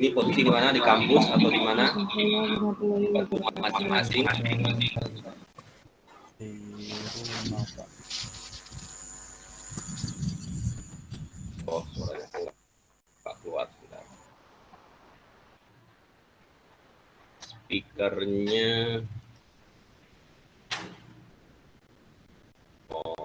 Ini posisi di mana, di kampus atau di mana? Buat rumah masing-masing. Di rumah, Pak. Oh, suaranya keluar. Pak keluar sudah. Speakernya. Oh.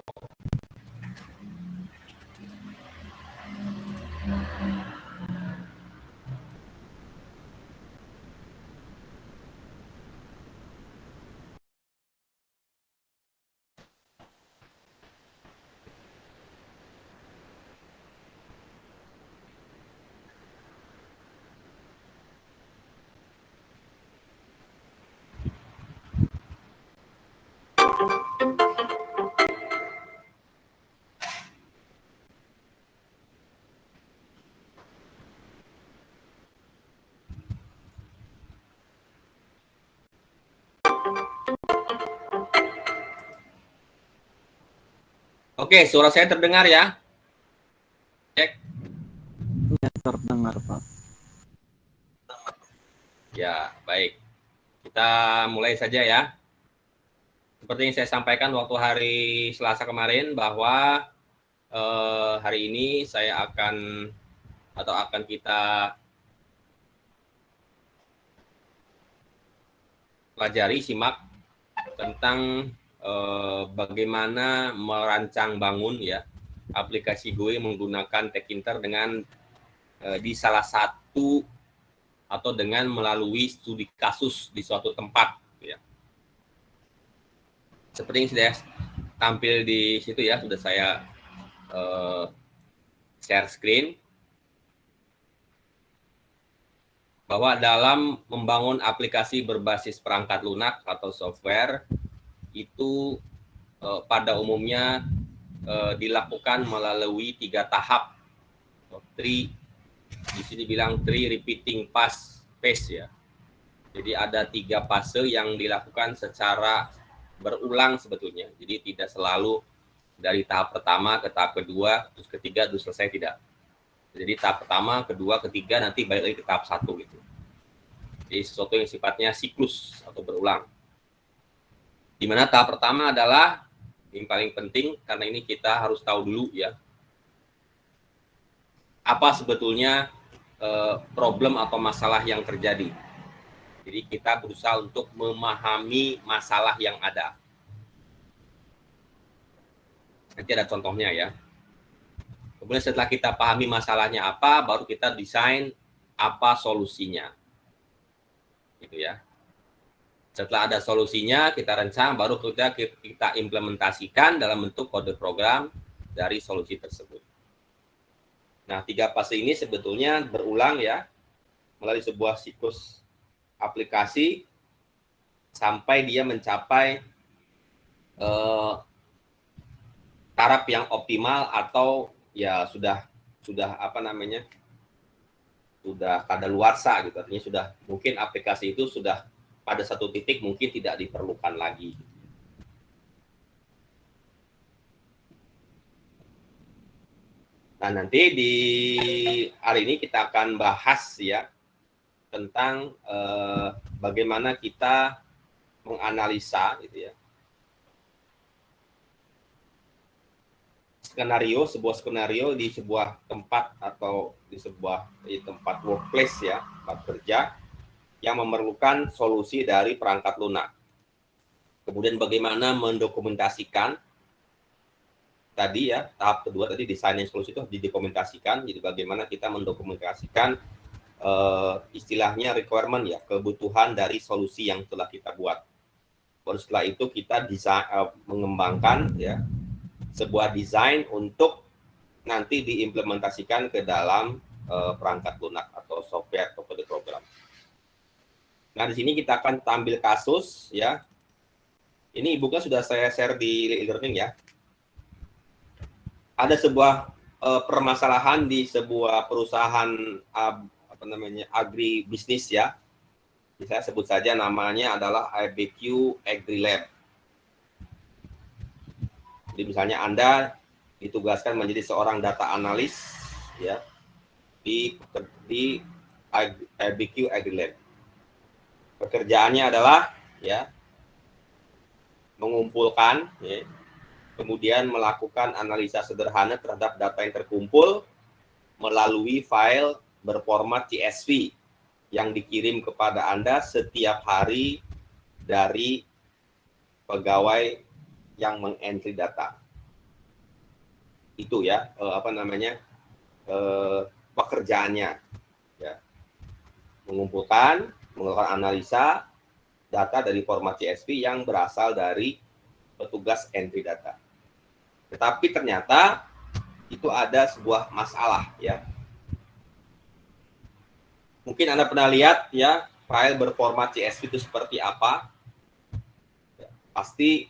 Oke, suara saya terdengar ya? Cek. Ya, terdengar, Pak. Ya, baik. Kita mulai saja ya. Seperti yang saya sampaikan waktu hari Selasa kemarin bahwa hari ini saya akan kita pelajari, simak tentang bagaimana merancang bangun ya aplikasi GUI menggunakan Tkinter dengan di salah satu atau dengan melalui studi kasus di suatu tempat ya. Seperti yang sudah tampil di situ ya, sudah saya share screen, bahwa dalam membangun aplikasi berbasis perangkat lunak atau software itu pada umumnya dilakukan melalui 3 tahap. Di sini bilang 3 repeating phase ya. Jadi ada 3 fase yang dilakukan secara berulang sebetulnya. Jadi tidak selalu dari tahap pertama ke tahap kedua, terus ketiga, terus selesai, tidak. Jadi tahap pertama, kedua, ketiga, nanti balik lagi ke tahap 1 gitu. Jadi sesuatu yang sifatnya siklus atau berulang. Di mana tahap pertama adalah yang paling penting, karena ini kita harus tahu dulu ya, apa sebetulnya problem atau masalah yang terjadi. Jadi kita berusaha untuk memahami masalah yang ada. Nanti ada contohnya ya. Kemudian setelah kita pahami masalahnya apa, baru kita desain apa solusinya. Gitu ya. Setelah ada solusinya, kita rancang, baru kita implementasikan dalam bentuk kode program dari solusi tersebut. Nah, 3 fase ini sebetulnya berulang ya, melalui sebuah siklus aplikasi sampai dia mencapai taraf yang optimal atau ya sudah apa namanya, sudah kadaluarsa gitu. Artinya sudah mungkin aplikasi itu sudah pada satu titik mungkin tidak diperlukan lagi. Nah, nanti di hari ini kita akan bahas ya tentang bagaimana kita menganalisa gitu ya, sebuah skenario di sebuah tempat atau di tempat workplace ya, tempat kerja yang memerlukan solusi dari perangkat lunak. Kemudian bagaimana mendokumentasikan tadi ya, tahap kedua tadi desain solusi itu didokumentasikan. Jadi bagaimana kita mendokumentasikan istilahnya requirement ya, kebutuhan dari solusi yang telah kita buat. Baru setelah itu kita mengembangkan ya sebuah desain untuk nanti diimplementasikan ke dalam perangkat lunak atau software atau kode program. Nah, di sini kita akan tampil kasus ya. Ini e-booknya sudah saya share di e-learning ya. Ada sebuah permasalahan di sebuah perusahaan agribisnis ya. Saya sebut saja namanya adalah IBQ AgriLab. Jadi misalnya Anda ditugaskan menjadi seorang data analis ya di BQ AgriLab. Pekerjaannya adalah ya mengumpulkan, ya, kemudian melakukan analisa sederhana terhadap data yang terkumpul melalui file berformat CSV yang dikirim kepada Anda setiap hari dari pegawai yang mengentry data. Itu ya pekerjaannya, ya. Mengumpulkan, melakukan analisa data dari format CSV yang berasal dari petugas entry data. Tetapi ternyata itu ada sebuah masalah, ya. Mungkin Anda pernah lihat ya file berformat CSV itu seperti apa. Ya, pasti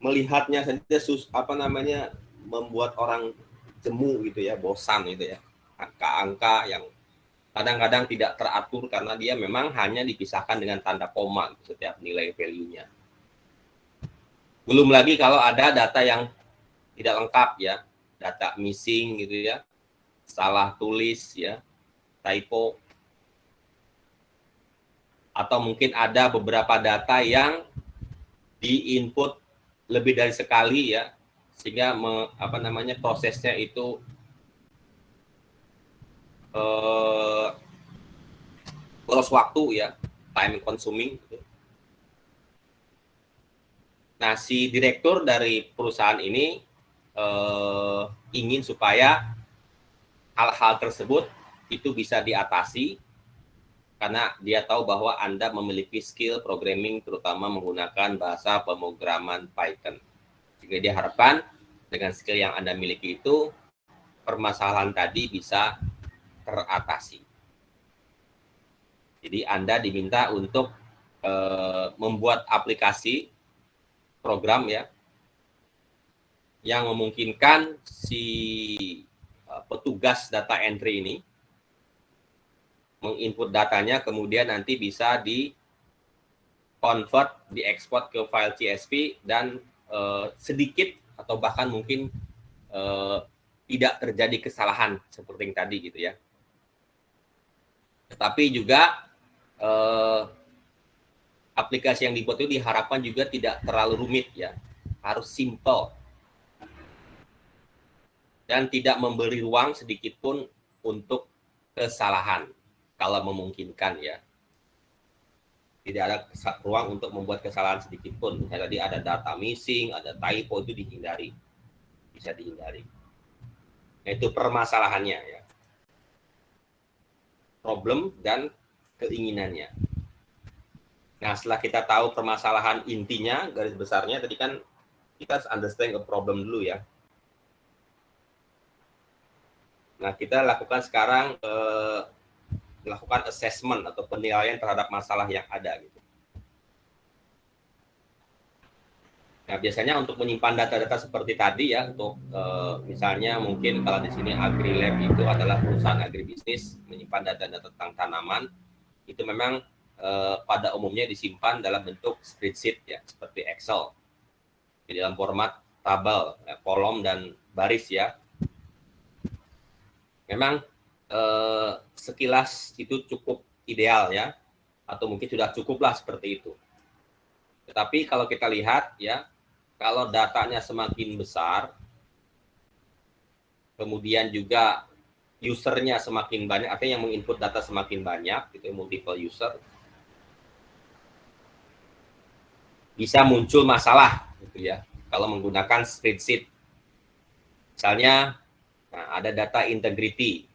melihatnya saja membuat orang jemu gitu ya, bosan gitu ya. Angka-angka yang kadang-kadang tidak teratur karena dia memang hanya dipisahkan dengan tanda koma gitu, setiap nilai value-nya. Belum lagi kalau ada data yang tidak lengkap ya, data missing gitu ya, salah tulis ya, typo, atau mungkin ada beberapa data yang di-input lebih dari sekali ya, sehingga prosesnya itu boros waktu ya, time consuming. Nah, si direktur dari perusahaan ini ingin supaya hal-hal tersebut itu bisa diatasi karena dia tahu bahwa Anda memiliki skill programming terutama menggunakan bahasa pemrograman Python. Sehingga dia harapkan dengan skill yang Anda miliki itu permasalahan tadi bisa teratasi. Jadi Anda diminta untuk membuat aplikasi program ya yang memungkinkan si petugas data entry ini menginput datanya, kemudian nanti bisa di-convert, diekspor ke file CSV, dan sedikit atau bahkan mungkin tidak terjadi kesalahan seperti yang tadi gitu ya. Tetapi juga aplikasi yang dibuat itu diharapkan juga tidak terlalu rumit ya, harus simple dan tidak memberi ruang sedikit pun untuk kesalahan. Kalau memungkinkan ya, tidak ada ruang untuk membuat kesalahan sedikit pun. Misalnya tadi ada data missing, ada typo, itu dihindari, bisa dihindari. Nah, itu permasalahannya ya, problem dan keinginannya. Nah, setelah kita tahu permasalahan intinya, garis besarnya, tadi kan kita understand a problem dulu ya. Nah, kita lakukan sekarang melakukan assessment atau penilaian terhadap masalah yang ada gitu. Nah, biasanya untuk menyimpan data-data seperti tadi ya, untuk misalnya mungkin kalau di sini AgriLab itu adalah perusahaan agribisnis menyimpan data-data tentang tanaman, itu memang pada umumnya disimpan dalam bentuk spreadsheet ya, seperti Excel, di dalam format tabel, ya, kolom dan baris ya. Memang sekilas itu cukup ideal ya, atau mungkin sudah cukuplah seperti itu. Tetapi kalau kita lihat ya, kalau datanya semakin besar, kemudian juga usernya semakin banyak, artinya yang menginput data semakin banyak, gitu, multiple user, bisa muncul masalah gitu ya, kalau menggunakan spreadsheet. Misalnya, nah, ada data integrity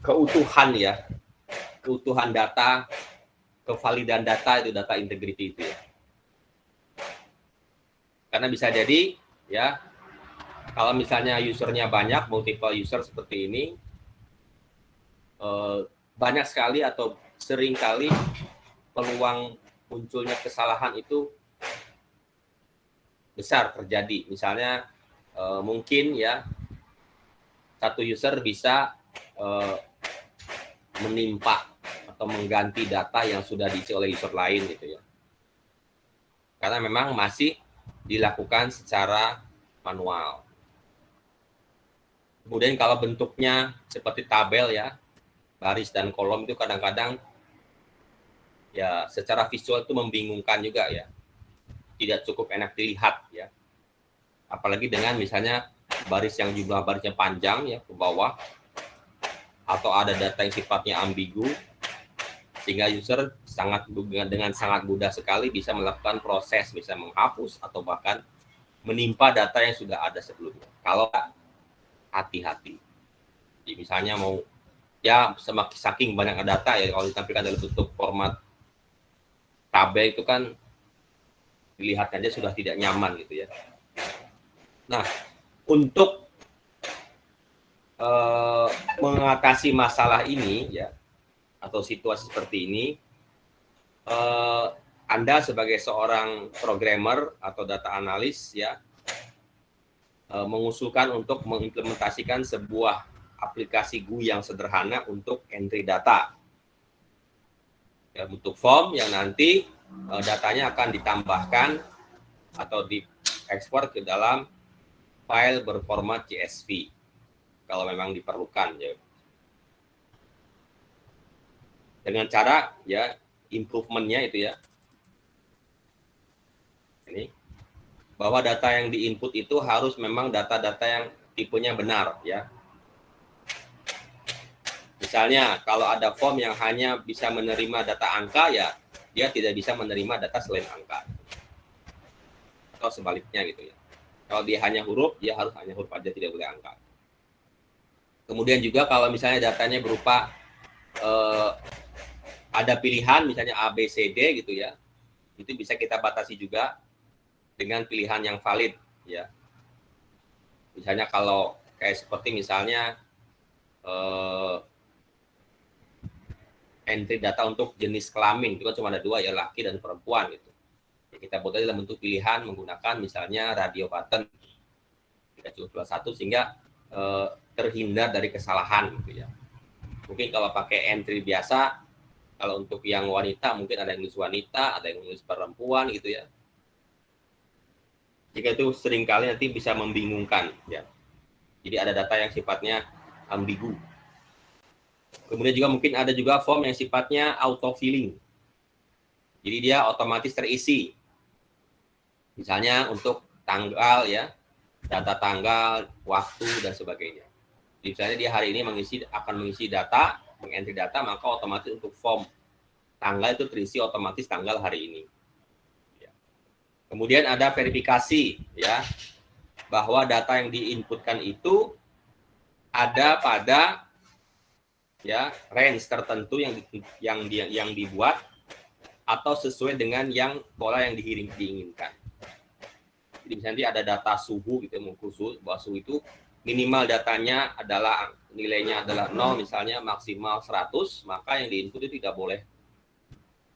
keutuhan ya, keutuhan data, kevalidan data, itu data integrity itu ya. Karena bisa jadi ya, kalau misalnya usernya banyak, multiple user seperti ini, banyak sekali atau sering kali peluang munculnya kesalahan itu besar terjadi. Misalnya mungkin ya, satu user bisa menimpa atau mengganti data yang sudah diisi oleh user lain gitu ya. Karena memang masih dilakukan secara manual. Kemudian kalau bentuknya seperti tabel ya, baris dan kolom itu kadang-kadang ya secara visual itu membingungkan juga ya. Tidak cukup enak dilihat ya. Apalagi dengan misalnya baris yang jumlah barisnya panjang ya ke bawah, atau ada data yang sifatnya ambigu, sehingga user dengan sangat mudah sekali bisa melakukan proses, bisa menghapus atau bahkan menimpa data yang sudah ada sebelumnya. Kalau hati-hati. Jadi misalnya mau ya semakin saking banyak data ya, kalau ditampilkan dalam bentuk format tabel itu kan dilihatnya sudah tidak nyaman gitu ya. Nah, untuk mengatasi masalah ini ya, atau situasi seperti ini, Anda sebagai seorang programmer atau data analis ya, mengusulkan untuk mengimplementasikan sebuah aplikasi GUI yang sederhana untuk entry data. Ya, bentuk form yang nanti datanya akan ditambahkan atau diekspor ke dalam file berformat CSV kalau memang diperlukan ya. Dengan cara ya improvement-nya itu ya. Ini bahwa data yang diinput itu harus memang data-data yang tipenya benar ya. Misalnya kalau ada form yang hanya bisa menerima data angka ya, dia tidak bisa menerima data selain angka. Atau sebaliknya gitu ya. Kalau dia hanya huruf, dia harus hanya huruf aja, tidak boleh angka. Kemudian juga kalau misalnya datanya berupa ada pilihan misalnya A, B, C, D gitu ya, itu bisa kita batasi juga dengan pilihan yang valid ya. Misalnya kalau kayak seperti misalnya entry data untuk jenis kelamin itu kan cuma ada dua ya, laki dan perempuan gitu. Ya, kita buat dalam bentuk pilihan menggunakan misalnya radio button, tidak cukup satu sehingga terhindar dari kesalahan gitu ya. Mungkin kalau pakai entry biasa, kalau untuk yang wanita mungkin ada yang nulis wanita, ada yang nulis perempuan gitu ya. Jika itu seringkali nanti bisa membingungkan ya. Jadi ada data yang sifatnya ambigu. Kemudian juga mungkin ada juga form yang sifatnya auto filling. Jadi dia otomatis terisi. Misalnya untuk tanggal ya, data tanggal, waktu dan sebagainya. Jadi misalnya dia hari ini akan mengisi data, mengentry data, maka otomatis untuk form tanggal itu terisi otomatis tanggal hari ini. Ya. Kemudian ada verifikasi ya, bahwa data yang diinputkan itu ada pada ya range tertentu yang dibuat atau sesuai dengan pola yang diinginkan. Jadi misalnya ada data suhu gitu, mengukur suhu, bahwa suhu itu minimal datanya adalah nilainya adalah 0 misalnya, maksimal 100, maka yang diinput itu tidak boleh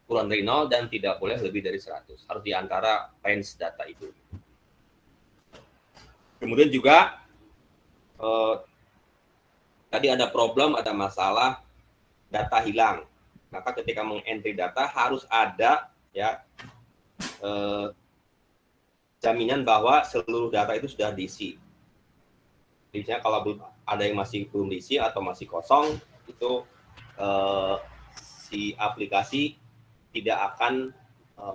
kurang dari 0 dan tidak boleh lebih dari 100. Harus di antara range data itu. Kemudian juga tadi ada problem, ada masalah data hilang. Maka ketika mengentry data harus ada ya jaminan bahwa seluruh data itu sudah diisi. Misalnya kalau ada yang masih belum diisi atau masih kosong, itu si aplikasi tidak akan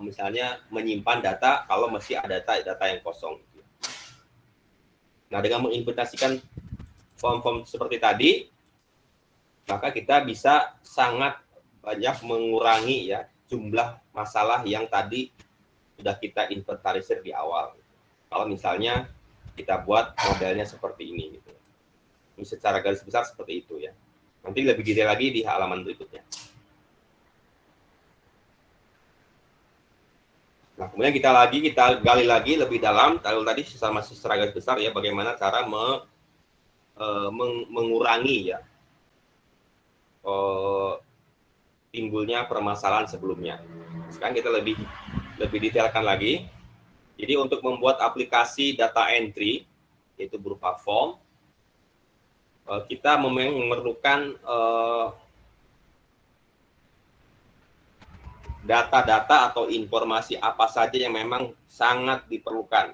misalnya menyimpan data kalau masih ada data yang kosong. Nah, dengan mengimplementasikan form-form seperti tadi, maka kita bisa sangat banyak mengurangi ya jumlah masalah yang tadi sudah kita inventarisir di awal. Kalau misalnya kita buat modelnya seperti ini gitu. Ini secara garis besar seperti itu ya. Nanti lebih detail lagi di halaman berikutnya. Nah, kemudian kita gali lagi lebih dalam, kalau tadi masih secara garis besar ya, bagaimana cara mengurangi ya timbulnya permasalahan sebelumnya. Sekarang kita lebih detailkan lagi. Jadi untuk membuat aplikasi data entry, yaitu berupa form, kita memerlukan data-data atau informasi apa saja yang memang sangat diperlukan.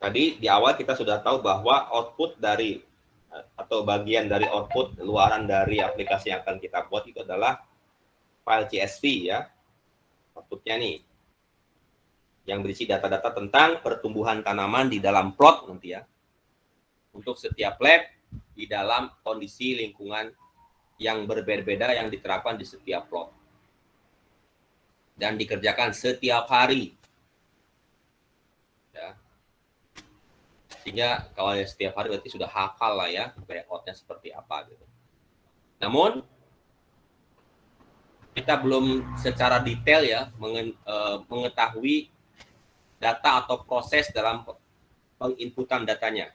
Tadi di awal kita sudah tahu bahwa output dari atau bagian dari output luaran dari aplikasi yang akan kita buat itu adalah file CSV ya. Outputnya nih yang berisi data-data tentang pertumbuhan tanaman di dalam plot nanti ya. Untuk setiap lab di dalam kondisi lingkungan yang berbeda-beda yang diterapkan di setiap plot. Dan dikerjakan setiap hari. Ya. Sehingga kalau setiap hari berarti sudah hafal lah ya layoutnya seperti apa gitu. Namun kita belum secara detail ya mengetahui data atau proses dalam penginputan datanya.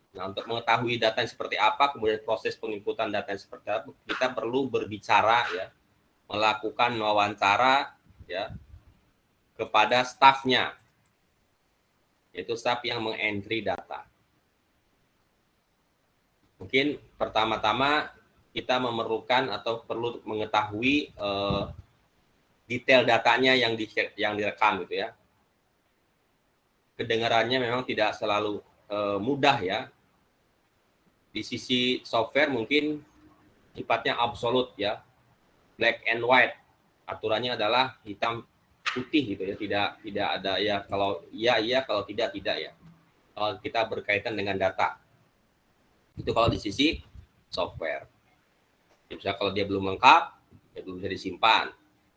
Nah, untuk mengetahui data seperti apa, kemudian proses penginputan data seperti apa, kita perlu berbicara ya, melakukan wawancara ya kepada stafnya, yaitu staf yang mengentry data. Mungkin pertama-tama kita memerlukan atau perlu mengetahui detail datanya yang direkam gitu ya. Kedengarannya memang tidak selalu mudah ya. Di sisi software mungkin sifatnya absolut ya, black and white. Aturannya adalah hitam putih gitu ya, tidak ada ya kalau iya kalau tidak ya. Kalau kita berkaitan dengan data. Itu kalau di sisi software. Misalnya kalau dia belum lengkap, ya belum bisa disimpan.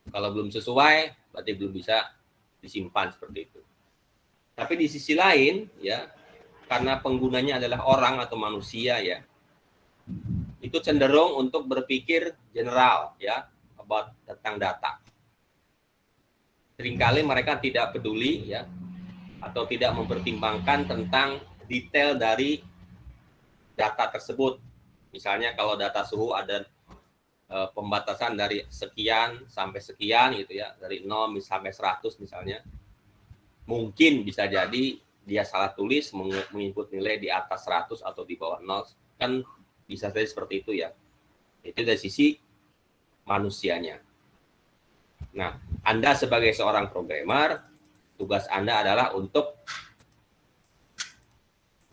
Kalau belum sesuai, berarti belum bisa disimpan seperti itu. Tapi di sisi lain ya, karena penggunanya adalah orang atau manusia ya, itu cenderung untuk berpikir general ya about tentang data. Seringkali mereka tidak peduli ya atau tidak mempertimbangkan tentang detail dari data tersebut. Misalnya kalau data suhu ada pembatasan dari sekian sampai sekian gitu ya, dari 0 sampai 100 misalnya. Mungkin bisa jadi dia salah tulis menginput nilai di atas 100 atau di bawah 0, kan bisa saja seperti itu ya. Itu dari sisi manusianya. Nah, Anda sebagai seorang programmer, tugas Anda adalah untuk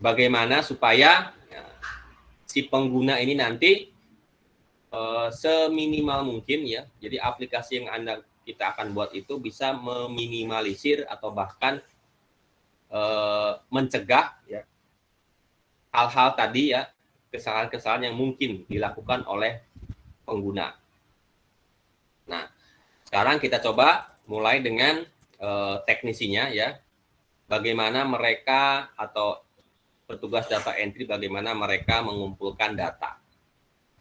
bagaimana supaya ya, si pengguna ini nanti seminimal mungkin ya. Jadi aplikasi yang kita akan buat itu bisa meminimalisir atau bahkan mencegah ya hal-hal tadi ya, kesalahan-kesalahan yang mungkin dilakukan oleh pengguna. Nah, sekarang kita coba mulai dengan teknisinya ya. Bagaimana mereka atau petugas data entry bagaimana mereka mengumpulkan data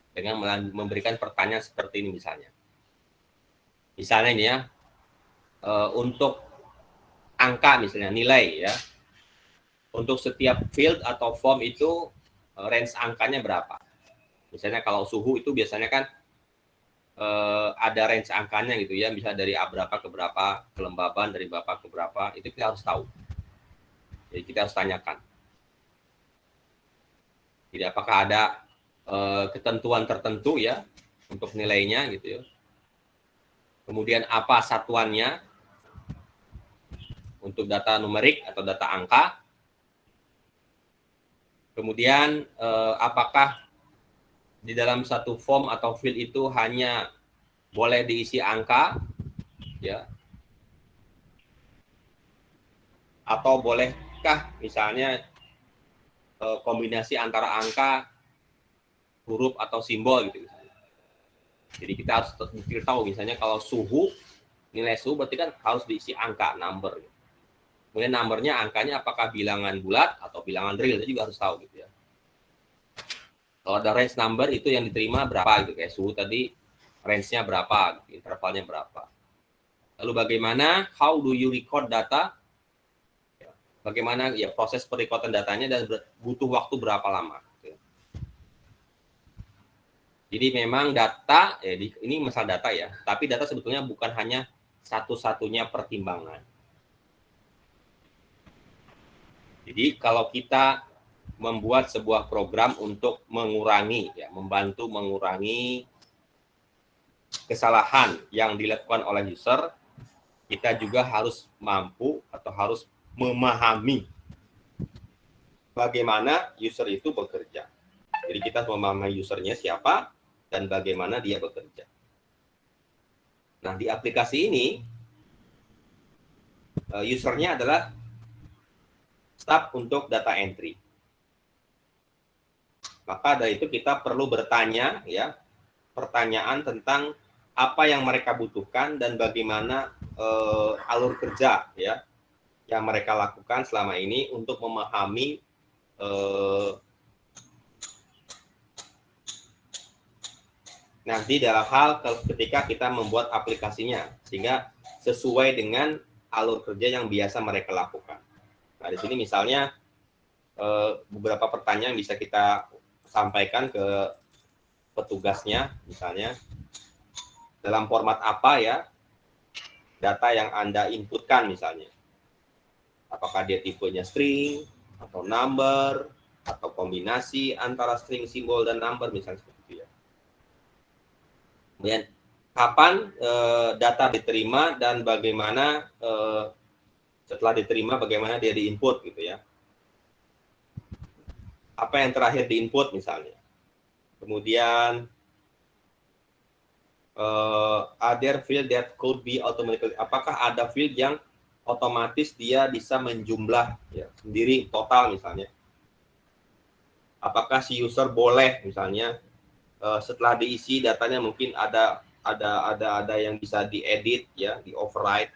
dengan memberikan pertanyaan seperti ini misalnya. Misalnya ini ya, untuk angka misalnya nilai ya. Untuk setiap field atau form itu range angkanya berapa? Misalnya kalau suhu itu biasanya kan ada range angkanya gitu ya, bisa dari berapa ke berapa, kelembaban dari berapa ke berapa, itu kita harus tahu. Jadi kita harus tanyakan. Jadi apakah ada ketentuan tertentu ya untuk nilainya gitu ya. Kemudian apa satuannya untuk data numerik atau data angka. Kemudian apakah di dalam satu form atau field itu hanya boleh diisi angka ya. Atau bolehkah misalnya kombinasi antara angka, huruf atau simbol gitu. Jadi kita harus tahu misalnya kalau suhu, nilai suhu berarti kan harus diisi angka, number. Kemudian numbernya, angkanya apakah bilangan bulat atau bilangan real, itu juga harus tahu gitu ya. Kalau ada range number itu yang diterima berapa gitu, kayak suhu tadi range-nya berapa, gitu, intervalnya berapa. Lalu bagaimana, how do you record data? Bagaimana ya proses perekodan datanya dan butuh waktu berapa lama. Jadi memang data, ini masalah data ya, tapi data sebetulnya bukan hanya satu-satunya pertimbangan. Jadi kalau kita membuat sebuah program untuk mengurangi, ya, membantu mengurangi kesalahan yang dilakukan oleh user, kita juga harus mampu atau harus memahami bagaimana user itu bekerja. Jadi kita memahami usernya siapa dan bagaimana dia bekerja. Nah, di aplikasi ini, usernya adalah staf untuk data entry. Maka dari itu kita perlu bertanya, ya, pertanyaan tentang apa yang mereka butuhkan dan bagaimana alur kerja, ya, yang mereka lakukan selama ini untuk memahami nanti dalam hal ketika kita membuat aplikasinya, sehingga sesuai dengan alur kerja yang biasa mereka lakukan. Nah, di sini misalnya beberapa pertanyaan bisa kita sampaikan ke petugasnya, misalnya dalam format apa ya data yang Anda inputkan misalnya. Apakah dia tipenya string, atau number, atau kombinasi antara string, simbol, dan number, misalnya seperti itu ya. Kemudian, kapan data diterima dan bagaimana setelah diterima, bagaimana dia diinput gitu ya. Apa yang terakhir diinput misalnya. Kemudian, other field that could be automatically. Apakah ada field yang otomatis dia bisa menjumlah ya, sendiri total misalnya. Apakah si user boleh misalnya setelah diisi datanya mungkin ada yang bisa diedit ya, di override,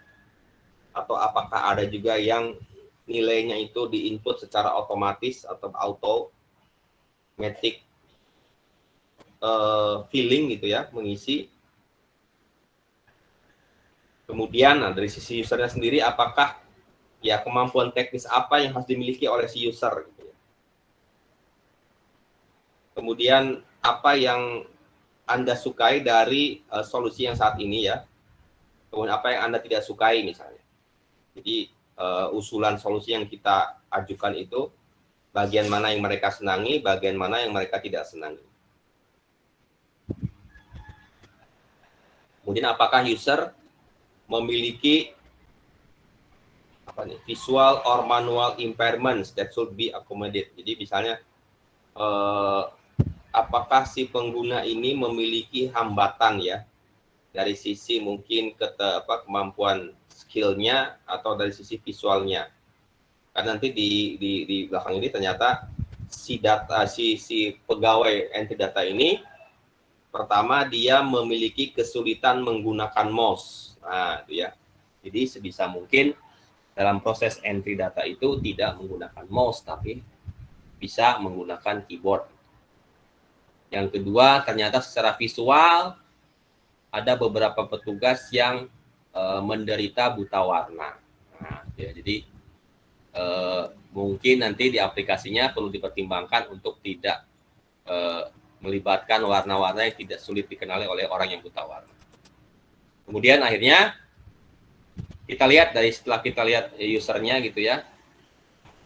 atau apakah ada juga yang nilainya itu diinput secara otomatis atau automatic filling gitu ya, mengisi. Kemudian dari sisi usernya sendiri, apakah ya kemampuan teknis apa yang harus dimiliki oleh si user gitu ya. Kemudian apa yang Anda sukai dari solusi yang saat ini ya. Kemudian apa yang Anda tidak sukai misalnya. Jadi usulan solusi yang kita ajukan itu bagian mana yang mereka senangi, bagian mana yang mereka tidak senangi. Kemudian apakah user memiliki visual or manual impairments that should be accommodated. Jadi misalnya apakah si pengguna ini memiliki hambatan ya dari sisi mungkin kemampuan skillnya atau dari sisi visualnya. Karena nanti di belakang ini ternyata si pegawai entry data ini pertama dia memiliki kesulitan menggunakan mouse. Nah, itu ya. Jadi sebisa mungkin dalam proses entry data itu tidak menggunakan mouse, tapi bisa menggunakan keyboard. Yang kedua, ternyata secara visual ada beberapa petugas yang menderita buta warna. Nah, ya, jadi mungkin nanti di aplikasinya perlu dipertimbangkan untuk tidak melibatkan warna-warna yang tidak sulit dikenali oleh orang yang buta warna. Kemudian akhirnya kita lihat setelah kita lihat usernya gitu ya,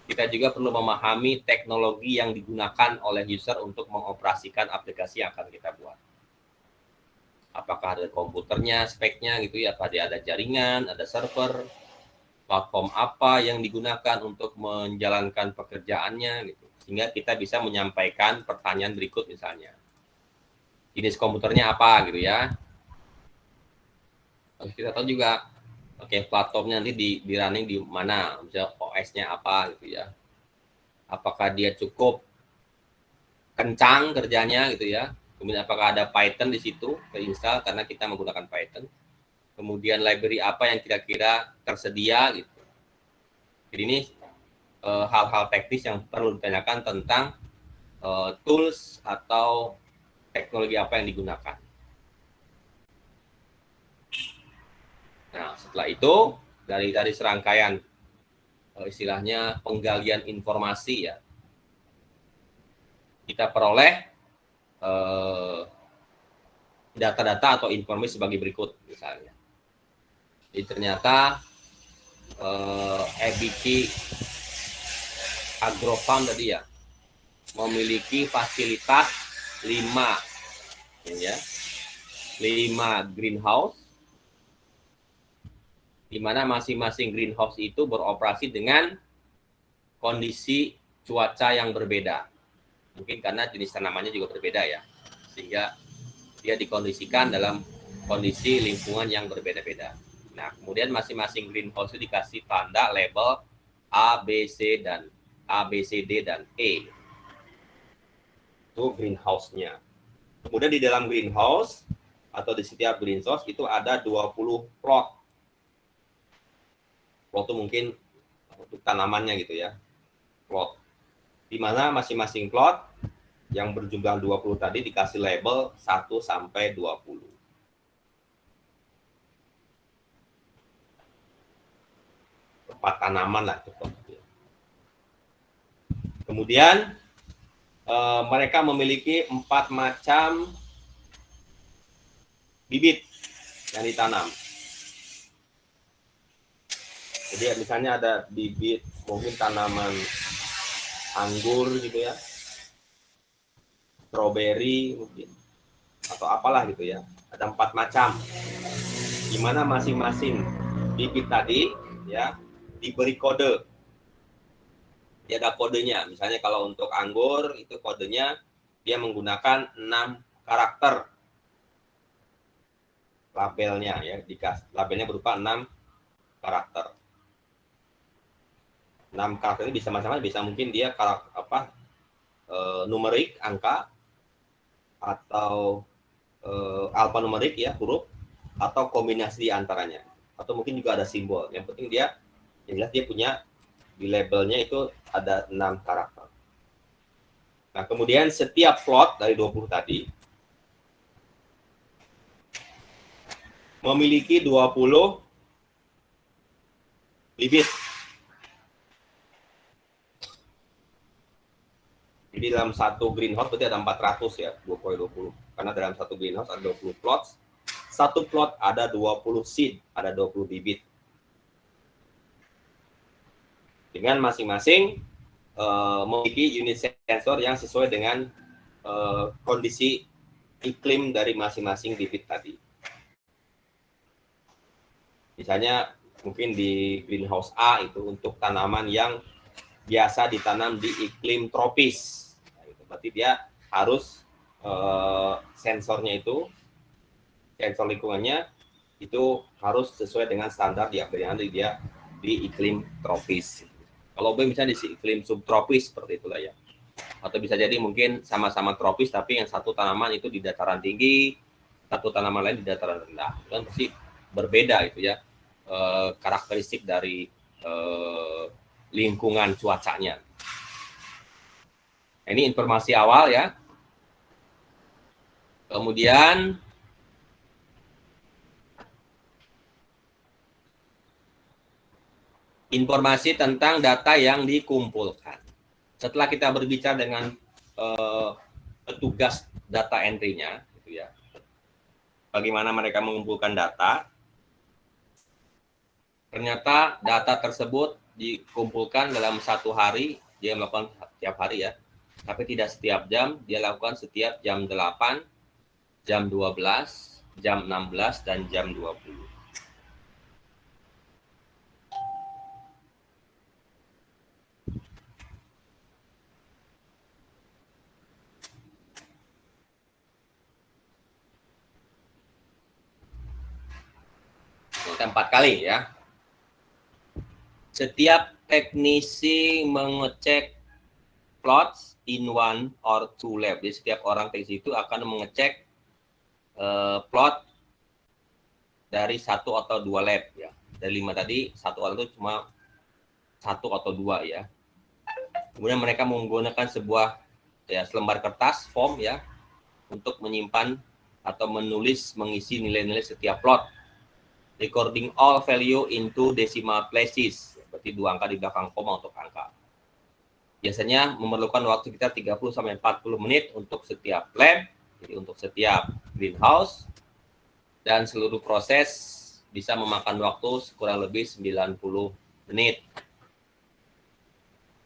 kita juga perlu memahami teknologi yang digunakan oleh user untuk mengoperasikan aplikasi yang akan kita buat. Apakah ada komputernya, speknya gitu ya, apa dia ada jaringan, ada server, platform apa yang digunakan untuk menjalankan pekerjaannya gitu. Sehingga kita bisa menyampaikan pertanyaan berikut misalnya. Jenis komputernya apa gitu ya. Terus kita tahu juga platformnya nanti di running di mana, misalnya OS-nya apa gitu ya. Apakah dia cukup kencang kerjanya gitu ya. Kemudian apakah ada Python di situ terinstall karena kita menggunakan Python. Kemudian library apa yang kira-kira tersedia gitu. Jadi ini hal-hal teknis yang perlu ditanyakan tentang tools atau teknologi apa yang digunakan. Nah, setelah itu dari serangkaian istilahnya penggalian informasi ya, kita peroleh data-data atau informasi sebagai berikut misalnya. Jadi ternyata EBC Agrofarm tadi ya memiliki fasilitas 5 ya. 5 greenhouse, di mana masing-masing greenhouse itu beroperasi dengan kondisi cuaca yang berbeda. Mungkin karena jenis tanamannya juga berbeda ya, sehingga dia dikondisikan dalam kondisi lingkungan yang berbeda-beda. Nah, kemudian masing-masing greenhouse itu dikasih tanda label A, B, C, D, dan E. Itu greenhouse-nya. Kemudian di dalam greenhouse atau di setiap greenhouse itu ada 20 plot. Plot itu mungkin untuk tanamannya gitu ya. Plot. Di mana masing-masing plot yang berjumlah 20 tadi dikasih label 1 sampai 20. Tempat tanaman lah itu. Kemudian mereka memiliki 4 macam bibit yang ditanam. Jadi misalnya ada bibit mungkin tanaman anggur gitu ya, strawberry mungkin, atau apalah gitu ya. Ada 4 macam. Di mana masing-masing bibit tadi ya diberi kode. Dia ada kodenya. Misalnya kalau untuk anggur itu kodenya dia menggunakan 6 karakter. Labelnya ya, labelnya berupa 6 karakter. 6 karakter ini bisa macam-macam, bisa mungkin dia karakter numerik, angka, atau alfanumerik ya, huruf, atau kombinasi antaranya, atau mungkin juga ada simbol. Yang penting dia jelas dia punya di labelnya itu ada 6 karakter. Nah, kemudian setiap plot dari 20 tadi memiliki 20 bibit. Jadi dalam satu greenhouse berarti ada 400 ya, 20. Karena dalam satu greenhouse ada 20 plots. Satu plot ada 20 seed, ada 20 bibit. Dengan masing-masing memiliki unit sensor yang sesuai dengan kondisi iklim dari masing-masing bibit tadi. Misalnya mungkin di greenhouse A itu untuk tanaman yang biasa ditanam di iklim tropis. Nah, itu berarti dia harus sensornya itu, sensor lingkungannya itu harus sesuai dengan standar yang dia di iklim tropis. Kalau B misalnya di iklim subtropis seperti itulah ya. Atau bisa jadi mungkin sama-sama tropis tapi yang satu tanaman itu di dataran tinggi, satu tanaman lain di dataran rendah. Itu kan pasti berbeda itu ya karakteristik dari lingkungan cuacanya. Ini informasi awal ya. Kemudian informasi tentang data yang dikumpulkan. Setelah kita berbicara dengan petugas data entry-nya, gitu ya, bagaimana mereka mengumpulkan data, ternyata data tersebut dikumpulkan dalam 1 hari, dia melakukan setiap hari ya, tapi tidak setiap jam, dia lakukan setiap jam 8, jam 12, jam 16, dan jam 20. Kita 4 kali ya. Setiap teknisi mengecek plots in 1 or 2 lab. Jadi setiap orang teknisi itu akan mengecek plot dari 1 atau 2 lab ya. Dari 5 tadi, 1 orang itu cuma 1 atau 2 ya. Kemudian mereka menggunakan sebuah ya selembar kertas form ya untuk menyimpan atau mengisi nilai-nilai setiap plot. Recording all value into decimal places. Berarti 2 angka di belakang koma untuk angka. Biasanya memerlukan waktu sekitar 30-40 menit untuk setiap lab, jadi untuk setiap greenhouse, dan seluruh proses bisa memakan waktu kurang lebih 90 menit.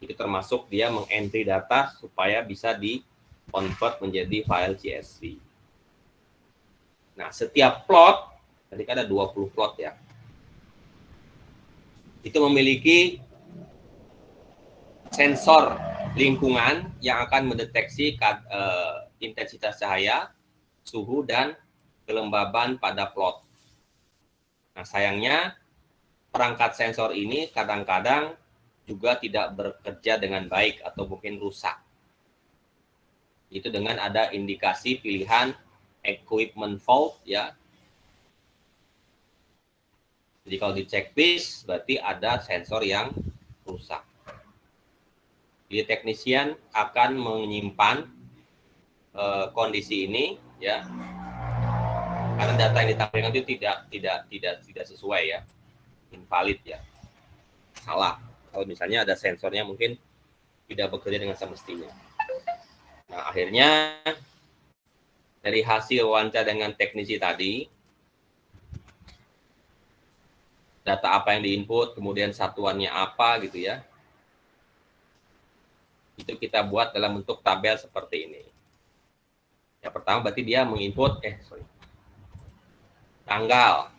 Itu termasuk dia mengentry data supaya bisa di-convert menjadi file CSV. Nah, setiap plot, tadi kan ada 20 plot ya, itu memiliki sensor lingkungan yang akan mendeteksi intensitas cahaya, suhu, dan kelembaban pada plot. Nah, sayangnya perangkat sensor ini kadang-kadang juga tidak bekerja dengan baik atau mungkin rusak. Itu dengan ada indikasi pilihan equipment fault ya. Jadi kalau di checklist berarti ada sensor yang rusak. Jadi teknisian akan menyimpan kondisi ini ya, karena data yang ditampilkan itu tidak sesuai ya, invalid ya, salah. Kalau misalnya ada sensornya mungkin tidak bekerja dengan semestinya. Nah, akhirnya dari hasil wawancara dengan teknisi tadi, data apa yang diinput, kemudian satuannya apa gitu ya, itu kita buat dalam bentuk tabel seperti ini. Yang pertama berarti dia menginput tanggal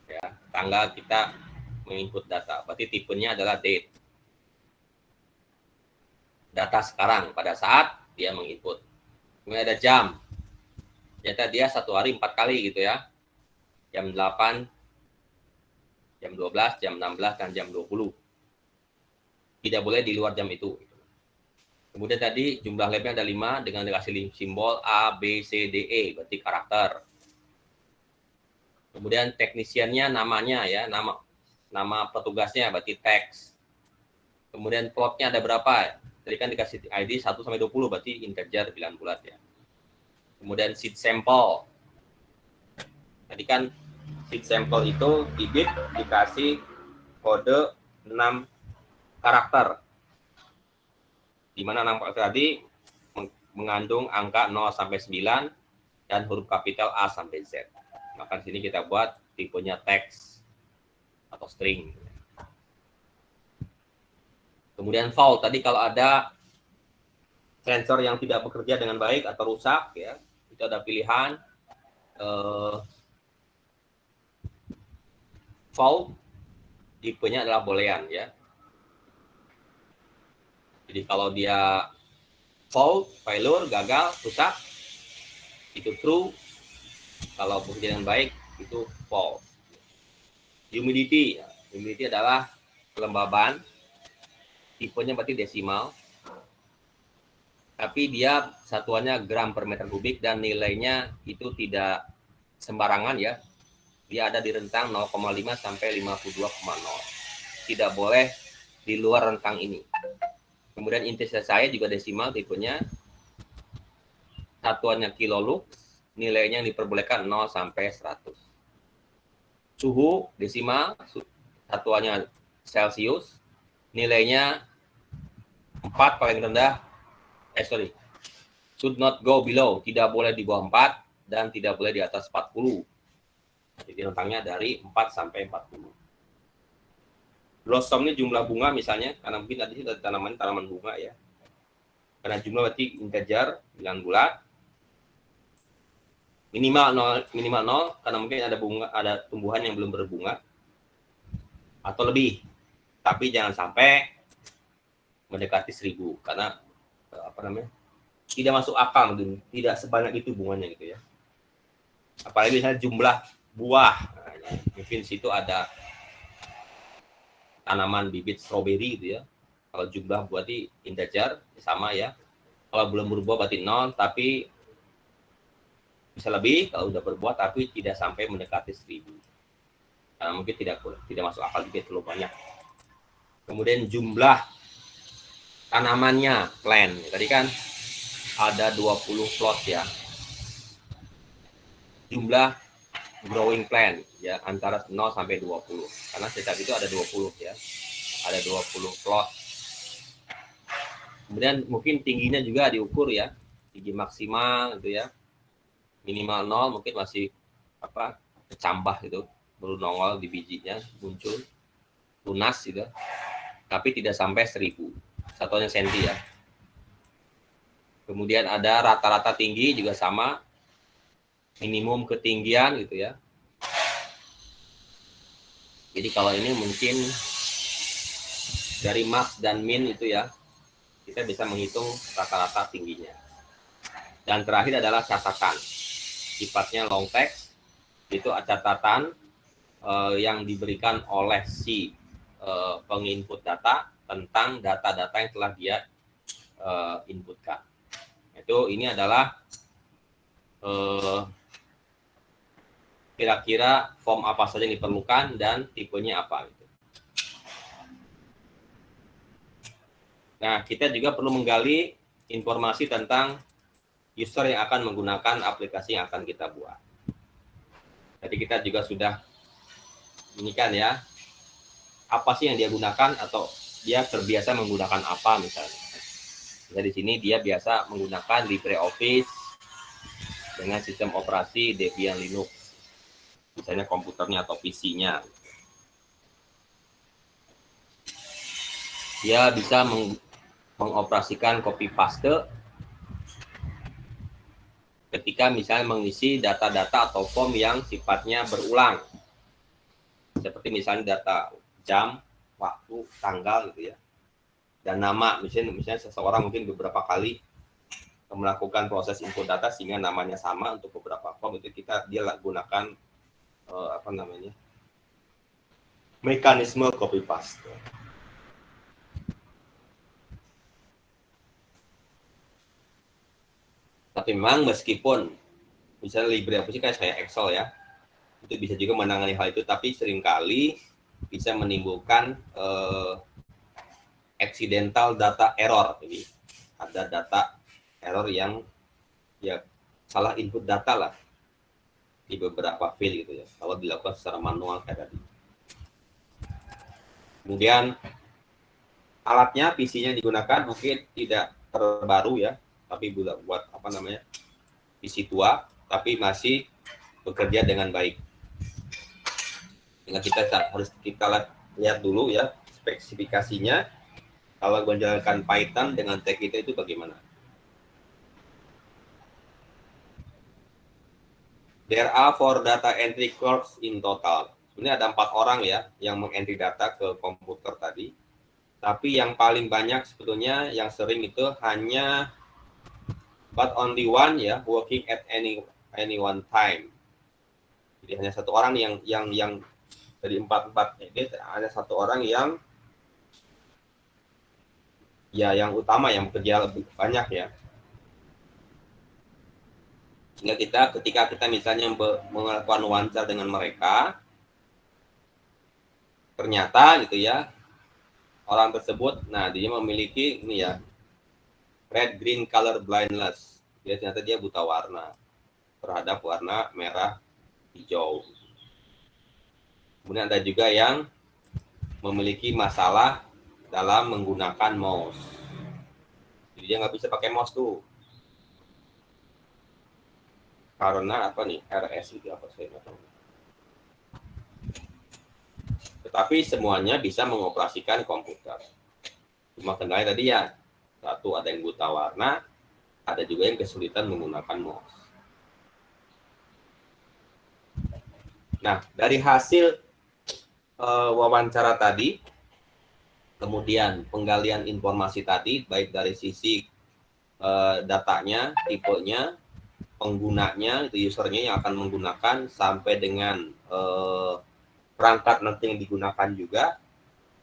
ya, tanggal kita menginput data, berarti tipenya adalah date, data sekarang pada saat dia menginput. Kemudian ada jam, ternyata dia satu hari 4 kali gitu ya, jam 8, jam 12, jam 16, dan jam 20. Tidak boleh di luar jam itu. Kemudian tadi jumlah labnya ada 5 dengan dikasih simbol A, B, C, D, E, berarti karakter. Kemudian teknisiannya namanya ya, nama petugasnya berarti teks. Kemudian plotnya ada berapa? Tadi kan dikasih ID 1 sampai 20 berarti integer bilangan bulat ya. Kemudian seed sample. Tadi kan seed sample itu bibit dikasih kode 6 karakter. Di mana 6 karakter tadi mengandung angka 0 sampai 9 dan huruf kapital A sampai Z. Maka di sini kita buat tipenya teks atau string. Kemudian fault, tadi kalau ada sensor yang tidak bekerja dengan baik atau rusak ya, itu ada pilihan fault, tipenya adalah boolean ya. Jadi kalau dia fault, failure, gagal, rusak, itu true. Kalau bekerja dengan baik, itu false. Humidity, humidity adalah kelembaban, tipenya berarti desimal, tapi dia satuannya gram per meter kubik dan nilainya itu tidak sembarangan ya. Dia ada di rentang 0,5 sampai 52,0. Tidak boleh di luar rentang ini. Kemudian intensitas cahaya juga desimal tipenya. Satuannya kilolux, nilainya yang diperbolehkan 0 sampai 100. Suhu desimal, satuannya Celsius, nilainya 4 paling rendah, should not go below, tidak boleh di bawah 4 dan tidak boleh di atas 40. Jadi rentangnya dari 4 sampai 40. Blossom ini jumlah bunga misalnya, karena mungkin tadi ada tanaman bunga ya. Karena jumlah berarti integer, bilangan bulat. Minimal 0 karena mungkin ada tumbuhan yang belum berbunga atau lebih. Tapi jangan sampai mendekati 1000 karena tidak masuk akal, tidak sebanyak itu bunganya gitu ya. Apalagi misalnya jumlah buah, nah, mungkin situ ada tanaman bibit stroberi gitu ya. Kalau jumlah buah di integer sama ya. Kalau belum berbuah berarti 0, tapi bisa lebih kalau udah berbuah tapi tidak sampai mendekati 1000. Karena mungkin tidak masuk akal juga terlalu banyak. Kemudian jumlah tanamannya, plant. Tadi kan ada 20 plot ya. Jumlah growing plant ya antara 0 sampai 20. Karena setiap itu ada 20 ya. Ada 20 plot. Kemudian mungkin tingginya juga diukur ya. Tinggi maksimal gitu ya. Minimal 0 mungkin masih kecambah gitu. Baru nongol di bijinya muncul tunas gitu. Tapi tidak sampai 1000. Satuannya senti ya. Kemudian ada rata-rata tinggi juga sama. minimum ketinggian gitu ya. Jadi kalau ini mungkin dari max dan min itu ya, kita bisa menghitung rata-rata tingginya. Dan terakhir adalah catatan, sifatnya long text, itu catatan yang diberikan oleh si penginput data tentang data-data yang telah dia inputkan. Ini adalah kira-kira form apa saja yang diperlukan dan tipenya apa. Nah, kita juga perlu menggali informasi tentang user yang akan menggunakan aplikasi yang akan kita buat. Jadi kita juga sudah ini kan ya, apa sih yang dia gunakan atau dia terbiasa menggunakan apa misalnya. Jadi di sini dia biasa menggunakan LibreOffice dengan sistem operasi Debian Linux, misalnya komputernya atau PC-nya. Dia bisa mengoperasikan copy paste ketika misalnya mengisi data-data atau form yang sifatnya berulang. Seperti misalnya data jam, waktu, tanggal gitu ya. Dan nama, misalnya seseorang mungkin beberapa kali melakukan proses input data sehingga namanya sama untuk beberapa form, itu dia gunakan mekanisme copy paste. Tapi memang meskipun misalnya LibreOffice kan saya Excel ya, itu bisa juga menangani hal itu, tapi seringkali bisa menimbulkan accidental data error. Jadi ada data error yang ya salah input data lah di beberapa field gitu ya, kalau dilakukan secara manual kayak tadi. Kemudian alatnya, PC-nya digunakan mungkin tidak terbaru ya, tapi buat PC tua, tapi masih bekerja dengan baik. Sehingga kita harus lihat dulu ya spesifikasinya. Kalau menjalankan Python dengan tag itu bagaimana? There are 4 data entry clerks in total. Sebenarnya ada 4 orang ya yang mengentry data ke komputer tadi. Tapi yang paling banyak sebetulnya yang sering itu hanya but only one ya, working at any one time. Jadi hanya satu orang yang dari 4 ini ada satu orang yang utama yang bekerja lebih banyak ya. Sehingga ketika kita misalnya melakukan wawancara dengan mereka, ternyata gitu ya, orang tersebut, dia memiliki ini ya, red green color blindness. Ternyata dia buta warna terhadap warna merah hijau. Kemudian ada juga yang memiliki masalah dalam menggunakan mouse. Jadi dia nggak bisa pakai mouse tuh. Karena apa nih? RS itu apa saya nggak tahu. Tetapi semuanya bisa mengoperasikan komputer. Cuma kendalanya tadi ya, satu ada yang buta warna, ada juga yang kesulitan menggunakan mouse. Nah, dari hasil wawancara tadi, kemudian penggalian informasi tadi, baik dari sisi datanya, tipenya, penggunanya, itu usernya yang akan menggunakan, sampai dengan perangkat nanti yang digunakan juga,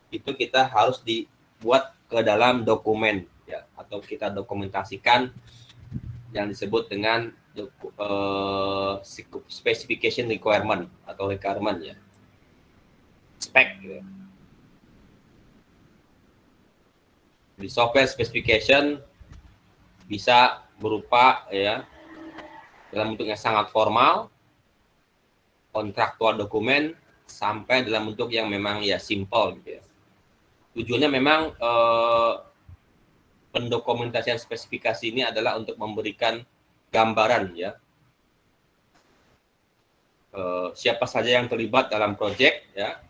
itu kita harus dibuat ke dalam dokumen ya, atau kita dokumentasikan yang disebut dengan specification requirement atau requirement ya, spek gitu. Di software specification bisa berupa ya dalam bentuk yang sangat formal, kontraktual dokumen, sampai dalam bentuk yang memang ya simple gitu ya. Tujuannya memang pendokumentasian spesifikasi ini adalah untuk memberikan gambaran ya siapa saja yang terlibat dalam proyek ya,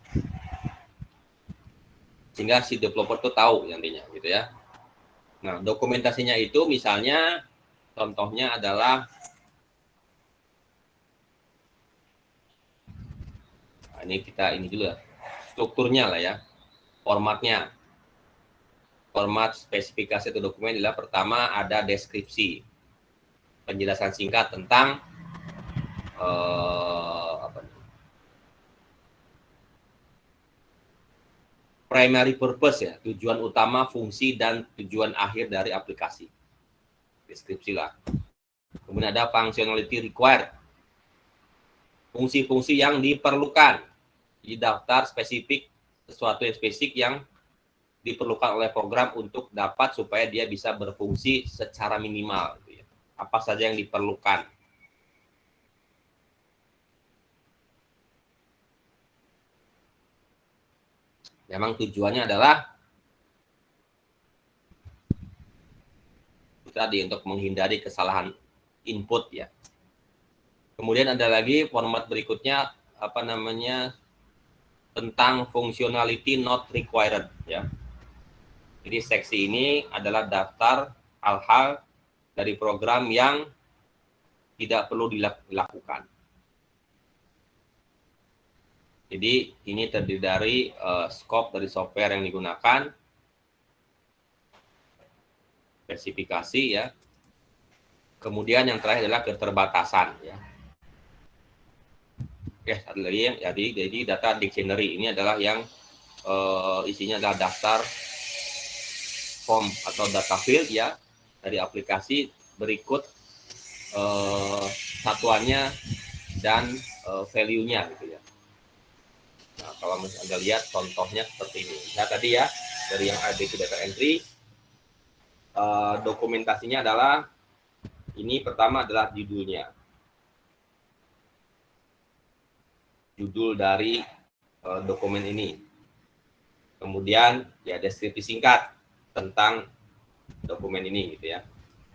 sehingga si developer itu tahu nantinya gitu ya. Nah, dokumentasinya itu misalnya contohnya adalah Ini kita ini dulu ya. Strukturnya lah ya. Formatnya. Format spesifikasi atau dokumen adalah pertama ada deskripsi. Penjelasan singkat tentang primary purpose ya, tujuan utama, fungsi, dan tujuan akhir dari aplikasi. Deskripsi lah. Kemudian ada functionality required. Fungsi-fungsi yang diperlukan. Di daftar spesifik, sesuatu yang spesifik yang diperlukan oleh program untuk dapat supaya dia bisa berfungsi secara minimal. Gitu ya. Apa saja yang diperlukan. Memang tujuannya adalah tadi untuk menghindari kesalahan input ya. Kemudian ada lagi format berikutnya tentang functionality not required ya. Jadi seksi ini adalah daftar hal-hal dari program yang tidak perlu dilakukan. Jadi ini terdiri dari scope dari software yang digunakan, spesifikasi ya. Kemudian yang terakhir adalah keterbatasan ya. Oke, satu lagi yang jadi data dictionary ini adalah yang isinya adalah daftar form atau data field ya dari aplikasi berikut satuannya dan value-nya gitu ya. Nah, kalau misalnya Anda lihat contohnya seperti ini. Nah, tadi ya dari yang ada di data entry dokumentasinya adalah ini pertama adalah judulnya. Judul dari dokumen ini. Kemudian ya deskripsi singkat tentang dokumen ini gitu ya.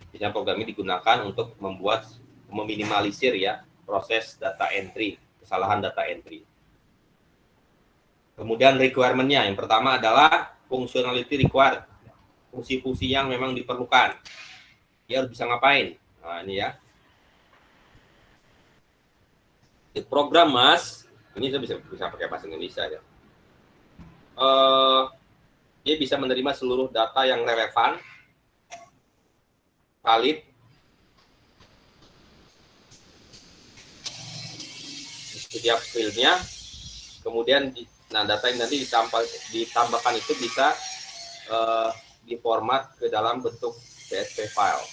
Biasanya program ini digunakan untuk meminimalisir ya proses data entry, kesalahan data entry. Kemudian requirement-nya yang pertama adalah functionality required. Fungsi-fungsi yang memang diperlukan. Dia harus bisa ngapain? Nah, ini ya. The program must, ini saya bisa pakai bahasa Indonesia ya. Dia bisa menerima seluruh data yang relevan, valid, setiap fieldnya. Kemudian data yang nanti ditambahkan itu bisa diformat ke dalam bentuk CSV file.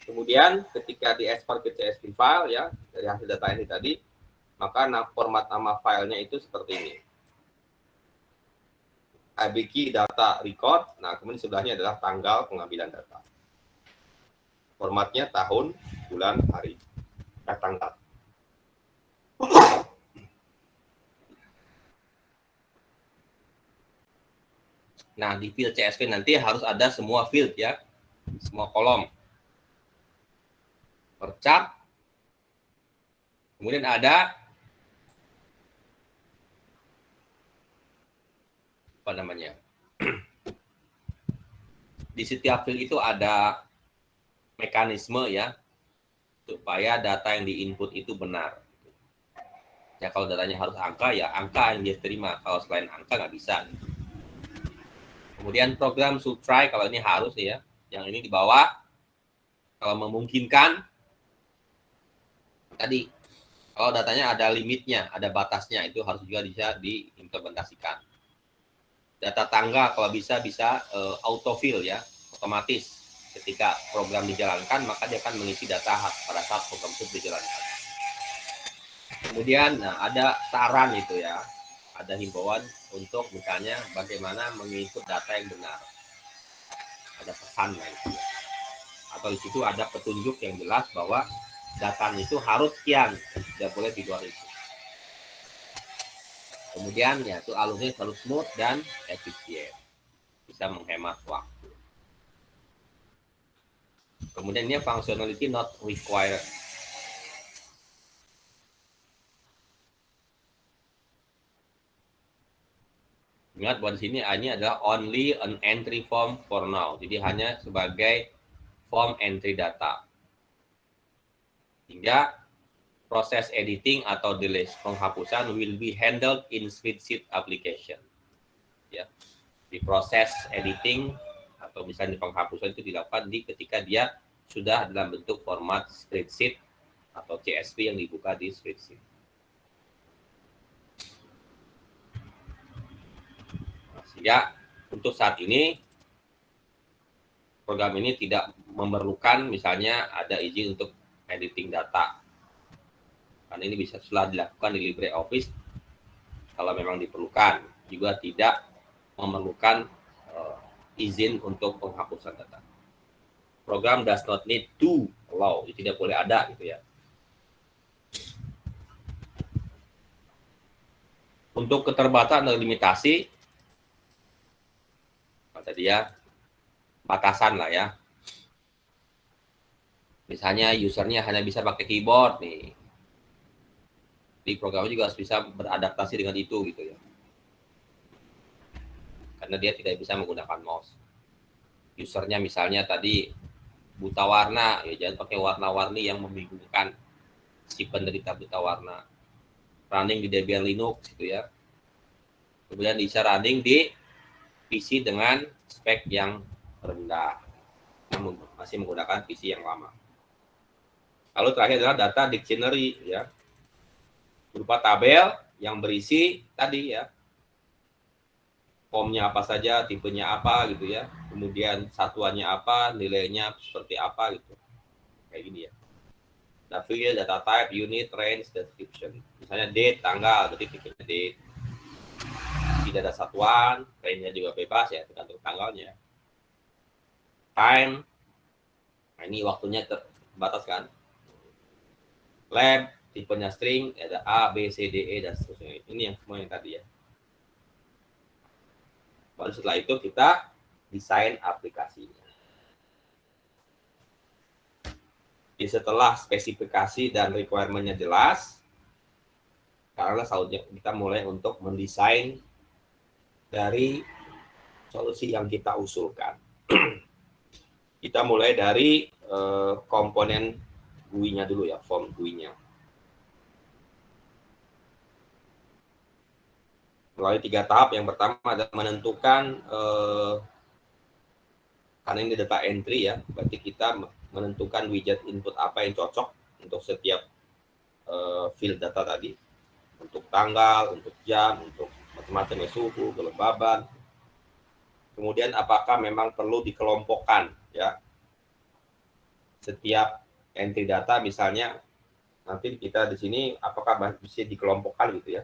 Kemudian ketika diekspor ke CSV file ya dari hasil data ini tadi, maka format nama filenya itu seperti ini. ABK data record, nah kemudian sebelahnya adalah tanggal pengambilan data. Formatnya tahun, bulan, hari, tanggal. Nah, di field CSV nanti harus ada semua field ya, semua kolom. Per chart. Kemudian ada apa namanya? Di setiap field itu ada mekanisme ya supaya data yang diinput itu benar. Ya kalau datanya harus angka ya angka yang dia terima. Kalau selain angka nggak bisa. Kemudian program should try kalau ini harus ya. Yang ini di bawah kalau memungkinkan tadi kalau datanya ada limitnya, ada batasnya itu harus juga bisa diimplementasikan. Data tanggal kalau bisa autofill ya, otomatis ketika program dijalankan maka dia akan mengisi data pada saat program itu dijalankan. Kemudian ada saran itu ya, ada himbauan untuk misalnya bagaimana menginput data yang benar. Ada pesan itu ya. Atau di situ ada petunjuk yang jelas bahwa data itu harus sekian, tidak boleh di luar itu. Kemudian ya itu alurnya selalu smooth dan efisien, bisa menghemat waktu. Kemudian ini functionality not required. Ingat bahwa di sini ini adalah only an entry form for now. Jadi hanya sebagai form entry data. Hingga proses editing atau delete penghapusan will be handled in spreadsheet application. Ya, di proses editing atau misalnya penghapusan itu dilakukan ketika dia sudah dalam bentuk format spreadsheet atau CSV yang dibuka di spreadsheet. Sehingga untuk saat ini program ini tidak memerlukan misalnya ada izin untuk editing data. Karena ini bisa setelah dilakukan di LibreOffice kalau memang diperlukan. Juga tidak memerlukan izin untuk penghapusan data. Program does not need to allow, tidak boleh ada gitu ya. Untuk keterbatasan dan limitasi, kata dia, batasan lah ya. Misalnya usernya hanya bisa pakai keyboard nih. Di program juga harus bisa beradaptasi dengan itu gitu ya. Karena dia tidak bisa menggunakan mouse. Usernya misalnya tadi buta warna, ya jangan pakai warna-warni yang membingungkan si penderita buta warna. Running di Debian Linux gitu ya. Kemudian bisa running di PC dengan spek yang rendah, masih menggunakan PC yang lama. Lalu terakhir adalah data dictionary ya, berupa tabel yang berisi tadi ya, formnya apa saja, tipenya apa gitu ya, kemudian satuannya apa, nilainya seperti apa gitu, kayak gini ya. Nah, field, data type, unit, range, description. Misalnya date, tanggal, berarti tipenya date. Tidak ada satuan, range-nya juga bebas ya, tergantung tanggalnya. Time, nah ini waktunya terbatas kan. Lab, tipenya string, ada A, B, C, D, E, dan seterusnya. Ini yang semua yang tadi ya. Baru setelah itu kita desain aplikasinya. Jadi setelah spesifikasi dan requirement-nya jelas, karena saatnya kita mulai untuk mendesain dari solusi yang kita usulkan. Kita mulai dari komponen GUI-nya dulu ya, form GUI-nya. Melalui 3 tahap. Yang pertama adalah menentukan, karena ini data entry ya, berarti kita menentukan widget input apa yang cocok untuk setiap field data tadi. Untuk tanggal, untuk jam, untuk macam-macam ya, suhu, kelembaban. Kemudian apakah memang perlu dikelompokkan ya. Setiap entry data misalnya nanti kita di sini apakah bisa dikelompokkan gitu ya.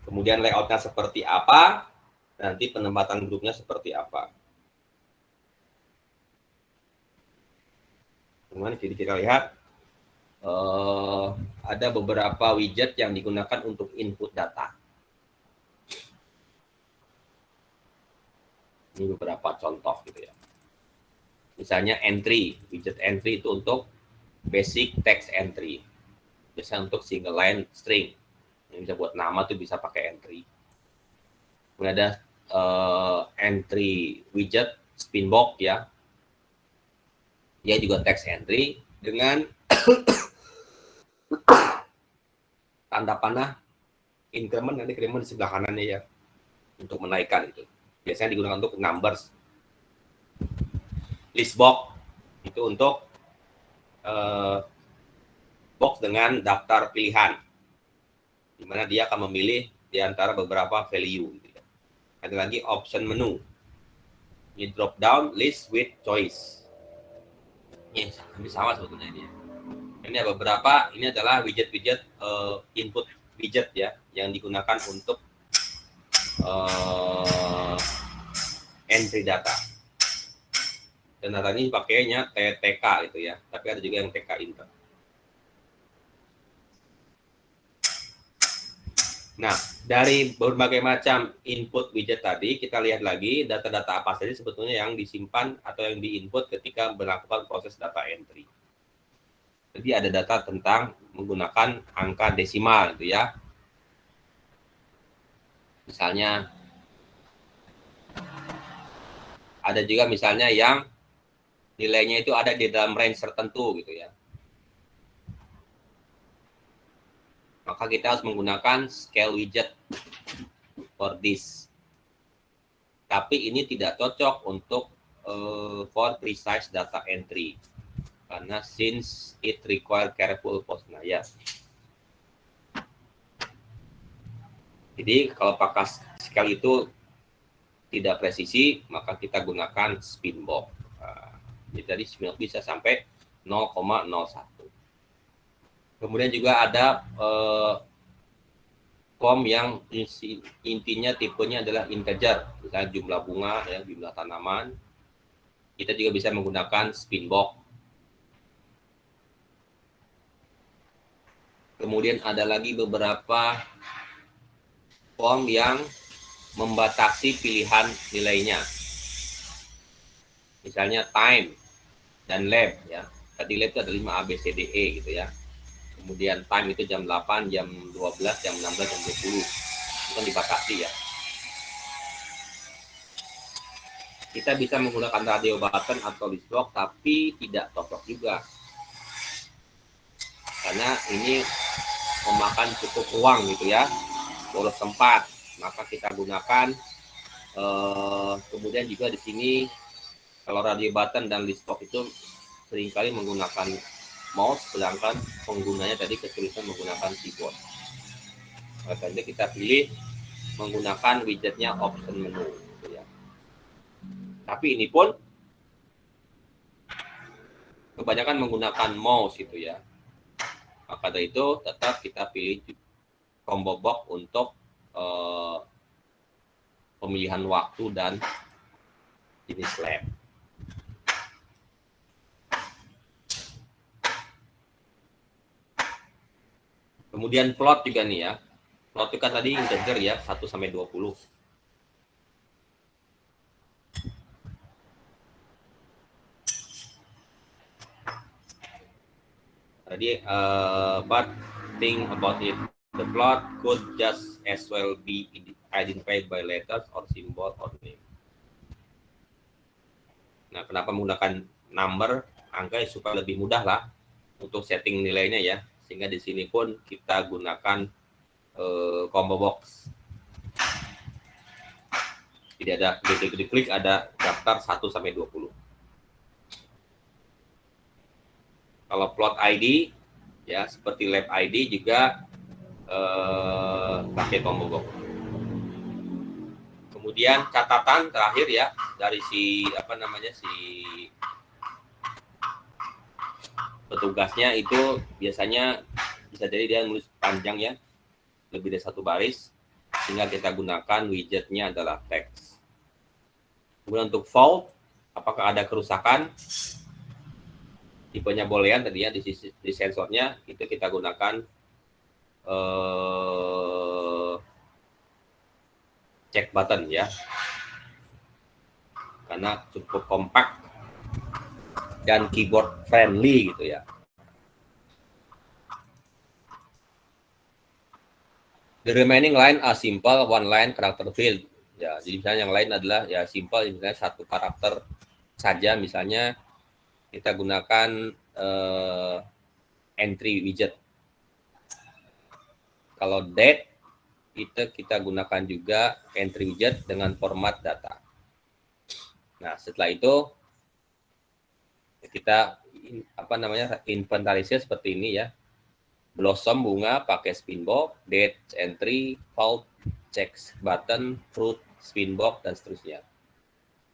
Kemudian layoutnya seperti apa, nanti penempatan grupnya seperti apa. Kemudian kita lihat ada beberapa widget yang digunakan untuk input data. Ini beberapa contoh gitu ya. Misalnya entry, widget entry itu untuk basic text entry. Biasanya untuk single line string. Yang bisa buat nama tuh bisa pakai entry. Kemudian ada entry widget spinbox ya. Dia juga text entry dengan tanda panah increment, nanti increment di sebelah kanannya ya. Untuk menaikkan itu. Biasanya digunakan untuk numbers. Listbox itu untuk box dengan daftar pilihan, di mana dia akan memilih di antara beberapa value. Gitu ya. Ada lagi option menu, ini drop down list with choice. Ini sama sebetulnya ini. Ini ada beberapa, ini adalah widget-widget input widget ya, yang digunakan untuk entry data. Dan data ini pakainya TK gitu ya, tapi ada juga yang TK inter. Nah, dari berbagai macam input widget tadi, kita lihat lagi data-data apa saja sebetulnya yang disimpan atau yang diinput ketika melakukan proses data entry. Jadi ada data tentang menggunakan angka desimal gitu ya. Misalnya ada juga misalnya yang nilainya itu ada di dalam range tertentu gitu ya. Maka kita harus menggunakan scale widget for this. Tapi ini tidak cocok untuk for precise data entry karena since it require careful post. Nah ya. Jadi kalau pakai scale itu tidak presisi, maka kita gunakan spin box. Jadi spin box bisa sampai 0,01. Kemudian juga ada form yang intinya tipenya adalah integer, misalnya jumlah bunga, ya, jumlah tanaman. Kita juga bisa menggunakan spin box. Kemudian ada lagi beberapa form yang membatasi pilihan nilainya. Misalnya time dan lab ya. Tadi lab itu ada 5 A, B, C, D, E gitu ya. Kemudian time itu jam 8, jam 12, jam 16, jam 20. Itu kan dibatasi ya. Kita bisa menggunakan radio button atau list box, tapi tidak cocok juga. Karena ini memakan cukup ruang gitu ya, boros tempat. Maka kita gunakan, kemudian juga di sini kalau radio button dan list box itu seringkali menggunakan mouse, sedangkan penggunanya tadi kesulitan menggunakan keyboard. Makanya kita pilih menggunakan widgetnya option menu. Gitu ya. Tapi ini pun kebanyakan menggunakan mouse itu ya. Maka dari itu tetap kita pilih combo box untuk pemilihan waktu dan jenis lab. Kemudian plot juga nih ya. Plot itu kan tadi integer ya, 1 sampai 20. Jadi but think about it. The plot could just as well be identified by letters or symbol or name. Nah, kenapa menggunakan number, angka supaya lebih mudah lah untuk setting nilainya ya. Sehingga di sini pun kita gunakan combo box. Jadi ada klik ada daftar 1 sampai 20. Kalau plot ID ya seperti lab ID juga pakai combo box. Kemudian catatan terakhir ya dari si petugasnya itu biasanya bisa jadi dia nulis panjang ya, lebih dari 1 baris, sehingga kita gunakan widgetnya adalah teks. Kemudian untuk fault, apakah ada kerusakan, tipenya boolean tadi ya di sensornya itu kita gunakan check button ya, karena cukup kompak dan keyboard friendly gitu ya. The remaining line are simple one line character field. Ya, jadi misalnya yang lain adalah ya simple, misalnya 1 karakter saja, misalnya kita gunakan entry widget. Kalau date itu kita gunakan juga entry widget dengan format data. Nah, setelah itu kita inventarisir seperti ini ya. Blossom bunga pakai spin box, date entry, fault check button, fruit spin box dan seterusnya.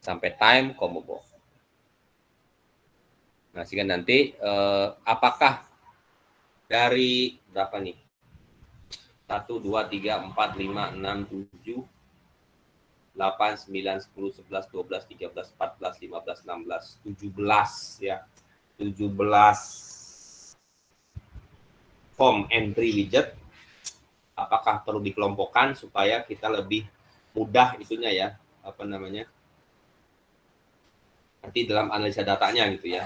Sampai time combo box. Nah, sehingga nanti apakah dari berapa nih? 1 2 3 4 5 6 7 8 9 10 11 12 13 14 15 16 17 ya. 17 form entry widget, apakah perlu dikelompokkan supaya kita lebih mudah itunya ya, nanti dalam analisa datanya gitu ya.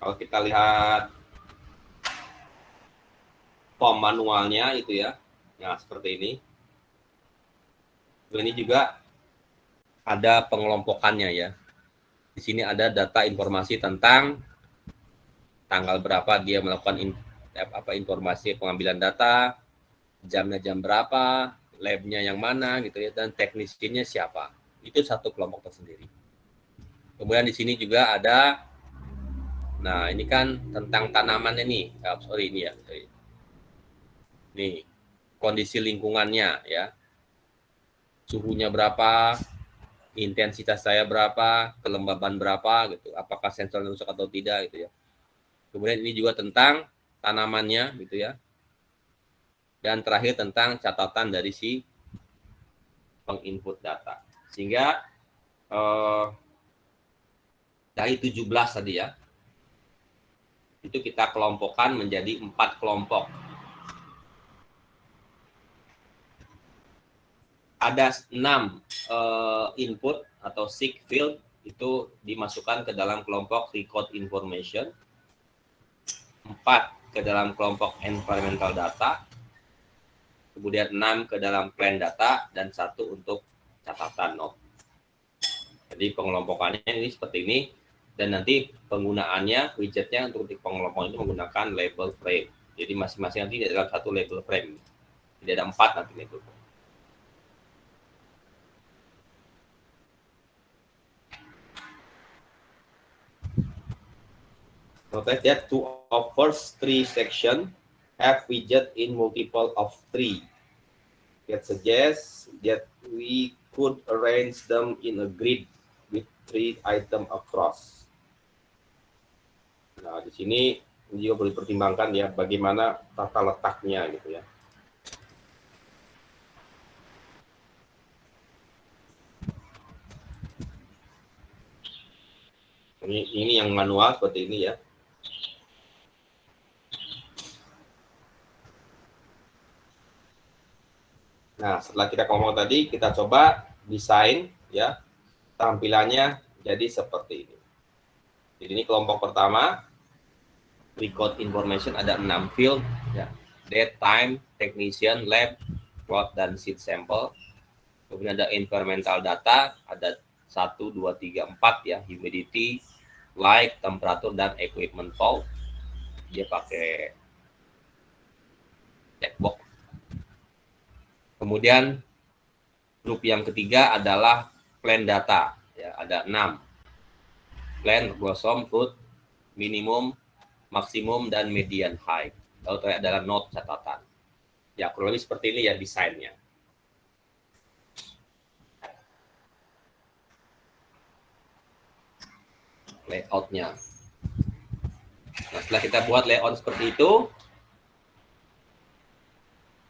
Kalau kita lihat form manualnya itu ya, nah seperti ini. Ini juga ada pengelompokannya ya. Di sini ada data informasi tentang tanggal berapa dia melakukan informasi pengambilan data, jamnya jam berapa, labnya yang mana gitu ya, dan teknisinya siapa. Itu satu kelompok tersendiri. Kemudian di sini juga ada, nah ini kan tentang tanamannya nih, ini ya, nih kondisi lingkungannya ya, suhunya berapa, intensitas saya berapa, kelembaban berapa gitu, apakah sensornya rusak atau tidak gitu ya. Kemudian ini juga tentang tanamannya gitu ya. Dan terakhir tentang catatan dari si penginput data. Sehingga dari 17 tadi ya, itu kita kelompokkan menjadi 4 kelompok. Ada 6 input atau seek field itu dimasukkan ke dalam kelompok record information, 4 ke dalam kelompok environmental data, kemudian 6 ke dalam plan data, dan 1 untuk catatan note. Jadi pengelompokannya ini seperti ini, dan nanti penggunaannya widgetnya untuk pengelompokan itu menggunakan label frame. Jadi masing-masing nanti dalam satu label frame. Jadi ada 4 nanti label frame. Notice that 2 of first 3 section have widget in multiple of 3. That suggests that we could arrange them in a grid with 3 item across. Nah, di sini juga perlu dipertimbangkan ya bagaimana tata letaknya gitu ya. Ini yang manual seperti ini ya. Nah, setelah kita ngomong tadi, kita coba desain ya tampilannya jadi seperti ini. Jadi ini kelompok pertama, record information ada 6 field ya. Date, time, technician, lab, plot, dan seed sample. Kemudian ada environmental data, ada 1, 2, 3, 4 ya, humidity, light, temperatur, dan equipment fault. Dia pakai checkbox. Kemudian grup yang ketiga adalah plan data, ya, ada 6. Plan, blossom, fruit, minimum, maksimum, dan median height. Lalu terakhir adalah note catatan. Ya, kurang lebih seperti ini ya desainnya. Layoutnya. Nah, setelah kita buat layout seperti itu,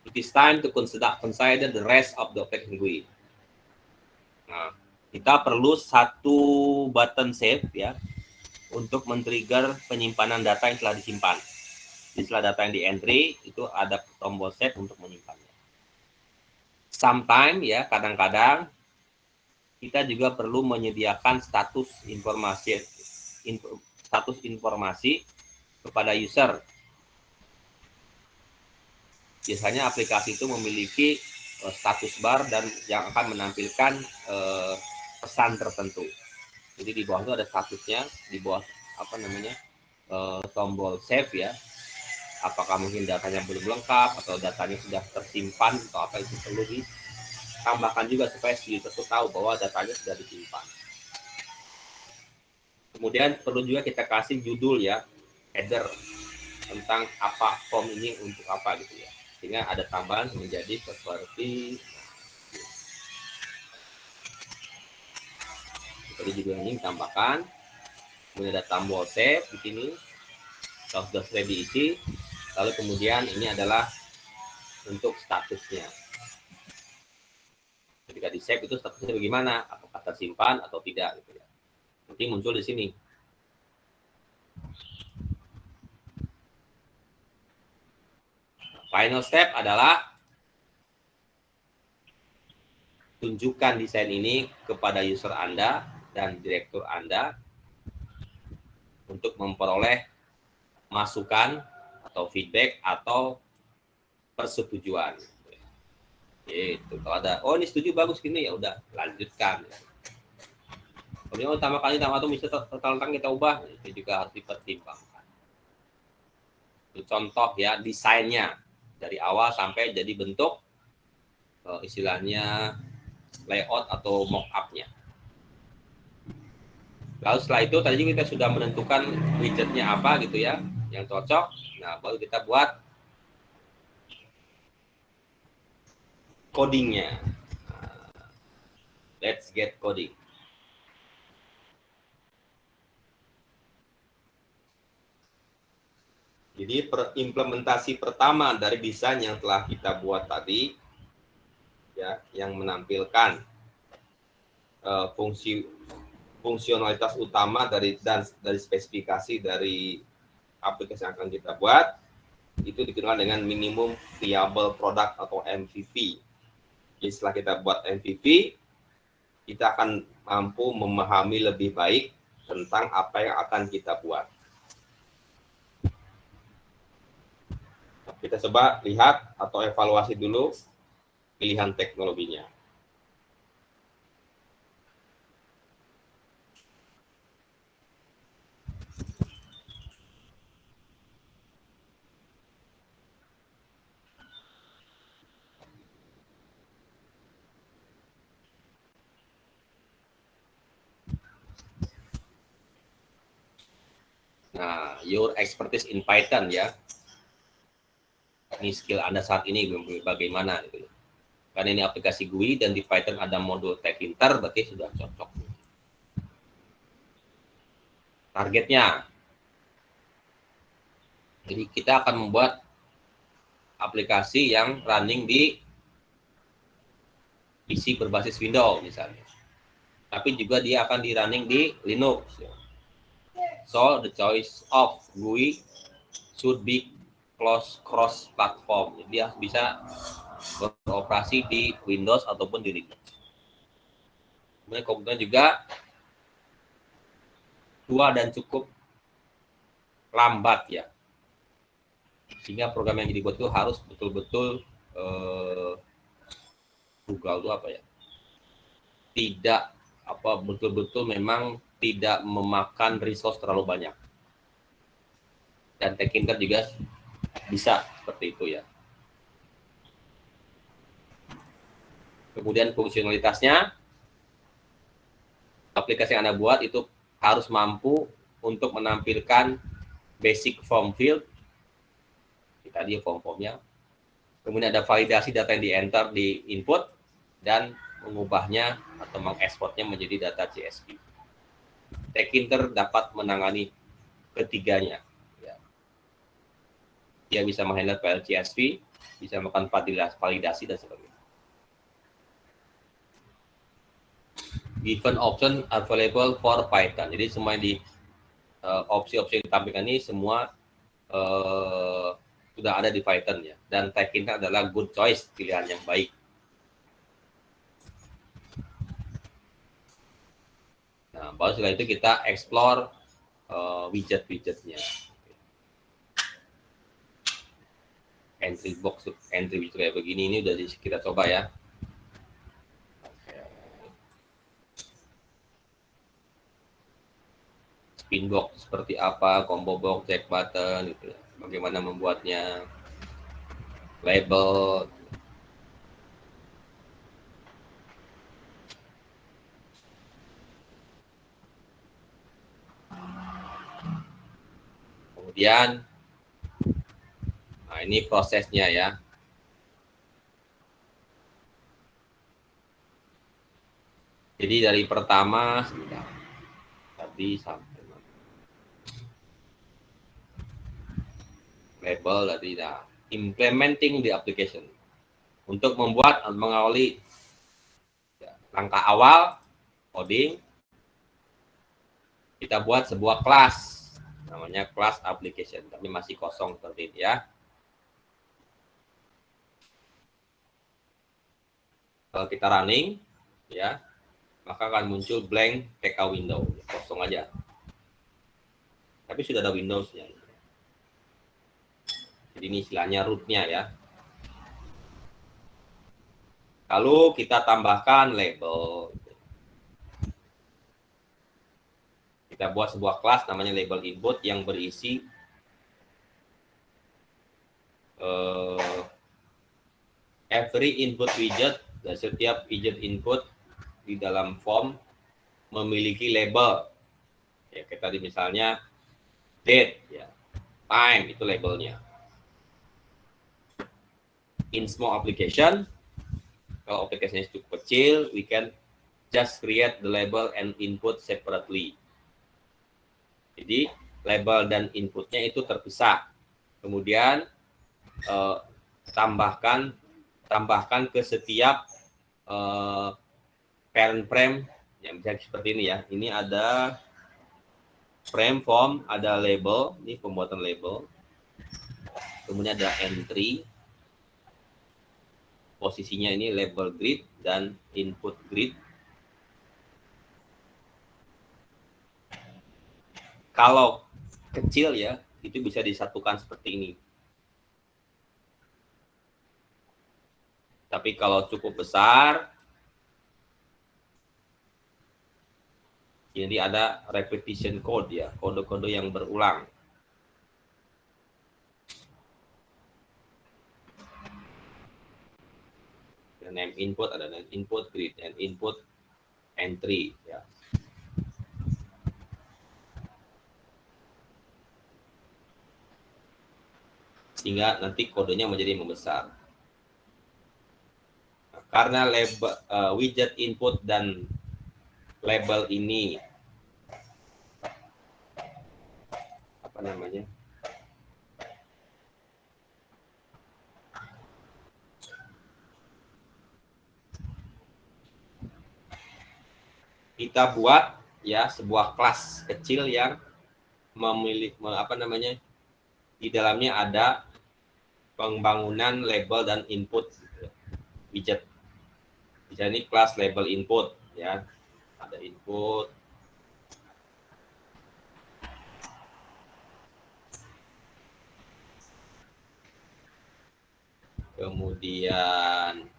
it is time to consider the rest of the object GUI. Nah, kita perlu satu button save ya untuk men-trigger penyimpanan data yang telah disimpan. Jadi setelah data yang di entry itu ada tombol save untuk menyimpannya. Sometimes ya kadang-kadang kita juga perlu menyediakan status informasi kepada user. Biasanya aplikasi itu memiliki status bar dan yang akan menampilkan pesan tertentu. Jadi di bawah itu ada statusnya, di bawah tombol save ya. Apakah mungkin datanya belum lengkap atau datanya sudah tersimpan atau apa, itu perlu ditambahkan juga supaya si user tahu bahwa datanya sudah disimpan. Kemudian perlu juga kita kasih judul ya, header tentang apa form ini untuk apa gitu ya. Sehingga ada tambahan menjadi seperti juga ini tambahkan. Kemudian ada tombol save di sini, sudah selesai diisi. Lalu kemudian ini adalah untuk statusnya. Ketika di save itu statusnya bagaimana? Apakah tersimpan atau tidak gitu ya. Nanti muncul di sini. Final step adalah tunjukkan desain ini kepada user Anda dan direktur Anda untuk memperoleh masukan atau feedback atau persetujuan. Itu kalau ada, oh ini setuju bagus gini ya udah lanjutkan. Kemudian utama kali atau bisa total kita ubah, itu juga harus dipertimbangkan. Itu contoh ya desainnya dari awal sampai jadi bentuk istilahnya layout atau mock-up-nya. Lalu setelah itu tadi kita sudah menentukan widgetnya apa gitu ya yang cocok. Nah baru kita buat codingnya. Let's get coding. Jadi implementasi pertama dari desain yang telah kita buat tadi, ya, yang menampilkan fungsionalitas utama dari spesifikasi dari aplikasi yang akan kita buat, itu dikenal dengan minimum viable product atau MVP. Jadi setelah kita buat MVP, kita akan mampu memahami lebih baik tentang apa yang akan kita buat. Kita coba lihat atau evaluasi dulu pilihan teknologinya. Nah, your expertise in Python ya. Ini skill Anda saat ini bagaimana gitu. Karena ini aplikasi GUI dan di Python ada modul Tkinter, berarti sudah cocok. Targetnya. Jadi kita akan membuat aplikasi yang running di PC berbasis Windows misalnya. Tapi juga dia akan di running di Linux. So the choice of GUI should be cross platform. Jadi dia bisa beroperasi di Windows ataupun di Linux. Kemudian juga tua dan cukup lambat ya. Sehingga program yang dibuat itu harus betul-betul Google itu apa ya? Tidak betul-betul memang tidak memakan resource terlalu banyak. Dan Tkinter juga bisa seperti itu ya. Kemudian fungsionalitasnya, aplikasi yang Anda buat itu harus mampu untuk menampilkan basic form field. Tadi form-formnya. Kemudian ada validasi data yang di-enter di input dan mengubahnya atau mengekspornya menjadi data CSV. Tkinter dapat menangani ketiganya. Dia bisa menghandle file CSV, bisa melakukan validasi dan sebagainya. Given option available for Python. Jadi semua di opsi-opsi yang ditampilkan ini semua sudah ada di Python ya. Dan Tkinter adalah good choice, pilihan yang baik. Nah, baru setelah itu kita explore widget-widgetnya. Entry box kayak begini ini udah kita coba ya. Spin box seperti apa, combo box, check button gitu ya. Bagaimana membuatnya, label. Kemudian nah ini prosesnya ya. Jadi dari pertama tadi sampai label tadi implementing the application untuk membuat mengawali ya, langkah awal coding. Kita buat sebuah kelas namanya class application, tapi masih kosong seperti ini ya. Kalau kita running ya, maka akan muncul blank PK window, kosong aja. Tapi sudah ada Windows-nya. Jadi ini istilahnya root-nya ya. Lalu kita tambahkan label. kita buat sebuah kelas namanya label input yang berisi every input widget, dan setiap widget input di dalam form memiliki label. Ya, kita tadi misalnya date, ya, time itu labelnya. In small application, kalau aplikasinya cukup kecil, we can just create the label and input separately. Jadi label dan inputnya itu terpisah. Kemudian tambahkan ke setiap parent frame yang bisa seperti ini ya. Ini ada frame form, ada label, ini pembuatan label. Kemudian ada entry. Posisinya ini label grid dan input grid. Kalau kecil ya, itu bisa disatukan seperti ini. Tapi kalau cukup besar, jadi ada repetition code ya, kode-kode yang berulang. Name input, ada name input grid and input entry ya. Sehingga nanti kodenya menjadi membesar. Nah, karena label widget input dan label ini apa namanya? Kita buat ya sebuah kelas kecil yang memiliki di dalamnya ada pembangunan label dan input widget. Di sini kelas label input ya, ada input, kemudian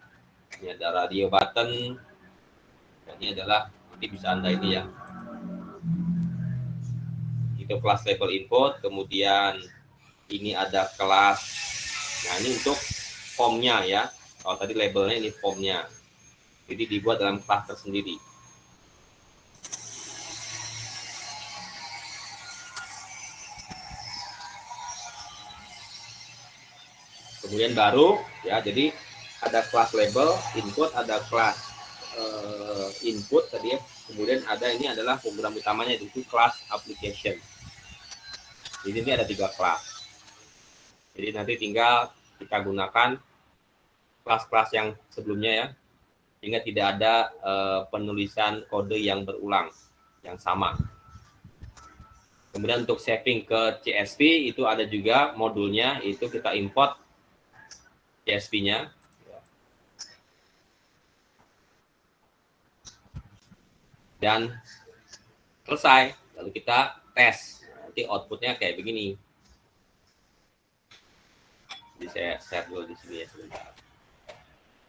ini ada radio button, dan ini adalah nanti bisa Anda ini ya, itu kelas label input. Kemudian ini ada kelas, nah ini untuk formnya ya, kalau tadi labelnya ini formnya, jadi dibuat dalam kelas tersendiri. Kemudian baru ya, jadi ada kelas label input, ada kelas input tadi ya. Kemudian ada ini adalah program utamanya, itu kelas application. Jadi ini ada 3 kelas. Jadi nanti tinggal kita gunakan kelas-kelas yang sebelumnya ya, sehingga tidak ada penulisan kode yang berulang, yang sama. Kemudian untuk saving ke CSV itu ada juga modulnya, itu kita import CSV-nya. Dan selesai, lalu kita tes. Nanti outputnya kayak begini. Jadi saya share dulu di sini ya sebentar.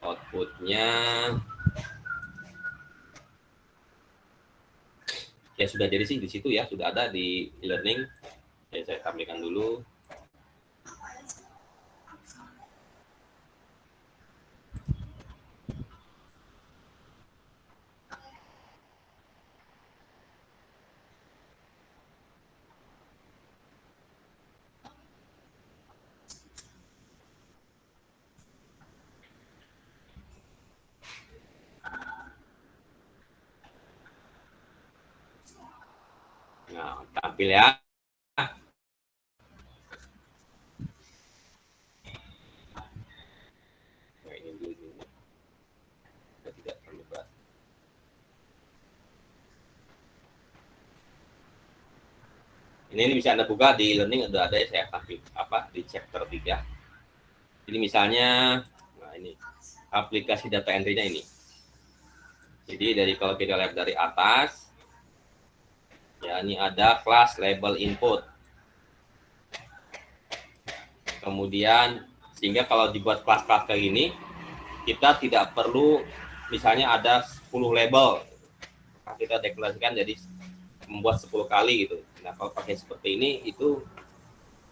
Outputnya ya sudah jadi sih di situ ya, sudah ada di e-learning. Saya tampilkan dulu. Nah, tampil ya. Nah, ini dulu. Tidak terlalu berat. Ini bisa Anda buka di e-learning, udah ada ya, saya tampil di chapter 3. Jadi misalnya, nah ini aplikasi data entry-nya ini. Jadi kalau kita lihat dari atas, ya ini ada kelas label input. Kemudian sehingga kalau dibuat kelas-kelas kayak gini, kita tidak perlu misalnya ada 10 label. Kita deklarasikan jadi membuat 10 kali gitu. Nah, kalau pakai seperti ini itu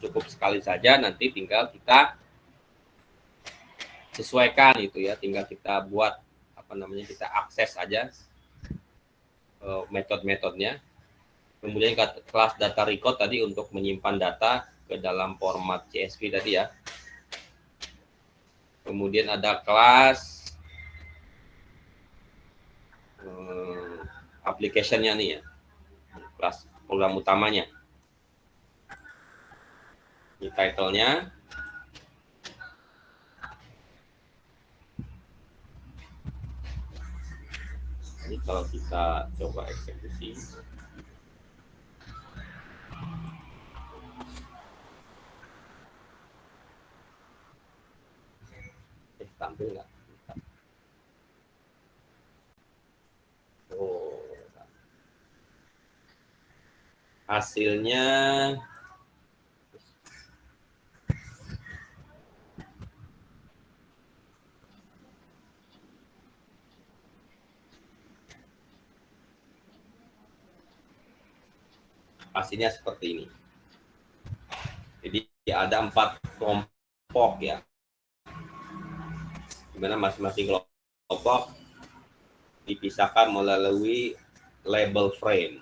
cukup sekali saja, nanti tinggal kita sesuaikan gitu ya, tinggal kita buat kita akses aja metode-metodenya. Kemudian kelas data record tadi untuk menyimpan data ke dalam format CSV tadi ya. Kemudian ada kelas application-nya nih ya, kelas program utamanya. Ini title-nya. Ini kalau kita coba eksekusi. Tampil nggak? Oh, hasilnya seperti ini. Jadi ada 4 kelompok ya, dimana masing-masing kelompok dipisahkan melalui label frame.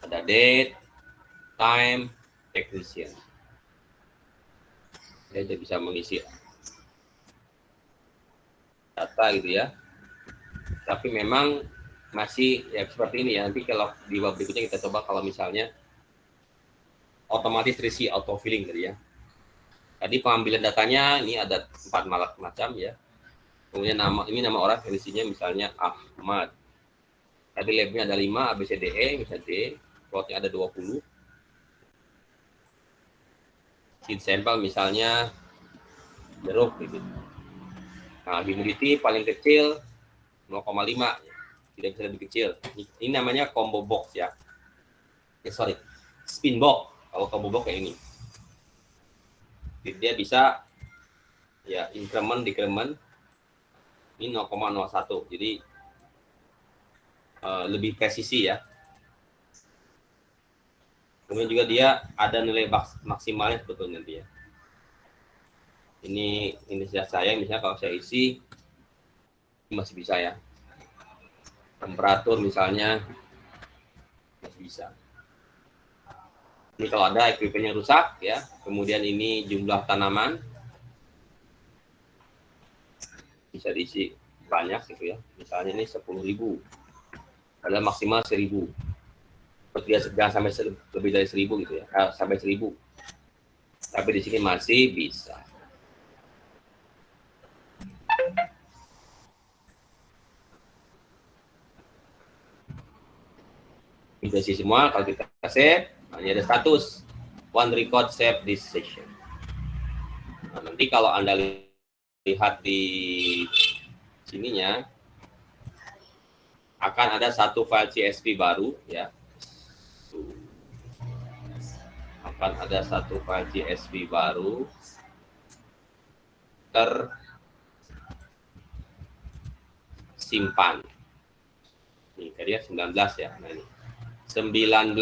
Ada date, time, technician. Dia bisa mengisi data gitu ya. Tapi memang masih ya seperti ini ya. Nanti kalau di bab berikutnya kita coba kalau misalnya otomatis terisi auto filling tadi ya. Tadi pengambilan datanya ini ada 4 macam ya. Kemudian nama orang isinya misalnya Ahmad. Tadi labelnya ada 5 ABCDE, misalnya D, plotnya ada 20. Seed sample misalnya jeruk gitu. Nah, humidity paling kecil 0,5, tidak bisa lebih kecil. Ini namanya combo box ya. Spin box. Kalau combo box kayak ini. Dia bisa ya increment decrement ini 0,01. Jadi lebih presisi ya. Kemudian juga dia ada nilai maksimalnya sebetulnya dia. Ini saya misalnya kalau saya isi masih bisa ya. Temperatur misalnya masih bisa. Ini kalau ada equipment yang rusak ya. Kemudian ini jumlah tanaman bisa diisi banyak gitu ya. Misalnya ini 10.000. Adalah maksimal 1.000. Jangan sampai lebih dari 1.000 gitu ya. Sampai 1.000. Tapi di sini masih bisa. Bisa sih semua. Kalau kita save, ini ada status one record save this session. Nah, nanti kalau Anda lihat di sininya akan ada satu file CSV baru ya. Akan ada satu file CSV baru tersimpan. Ini tadi 19 ya. Nah, ini 19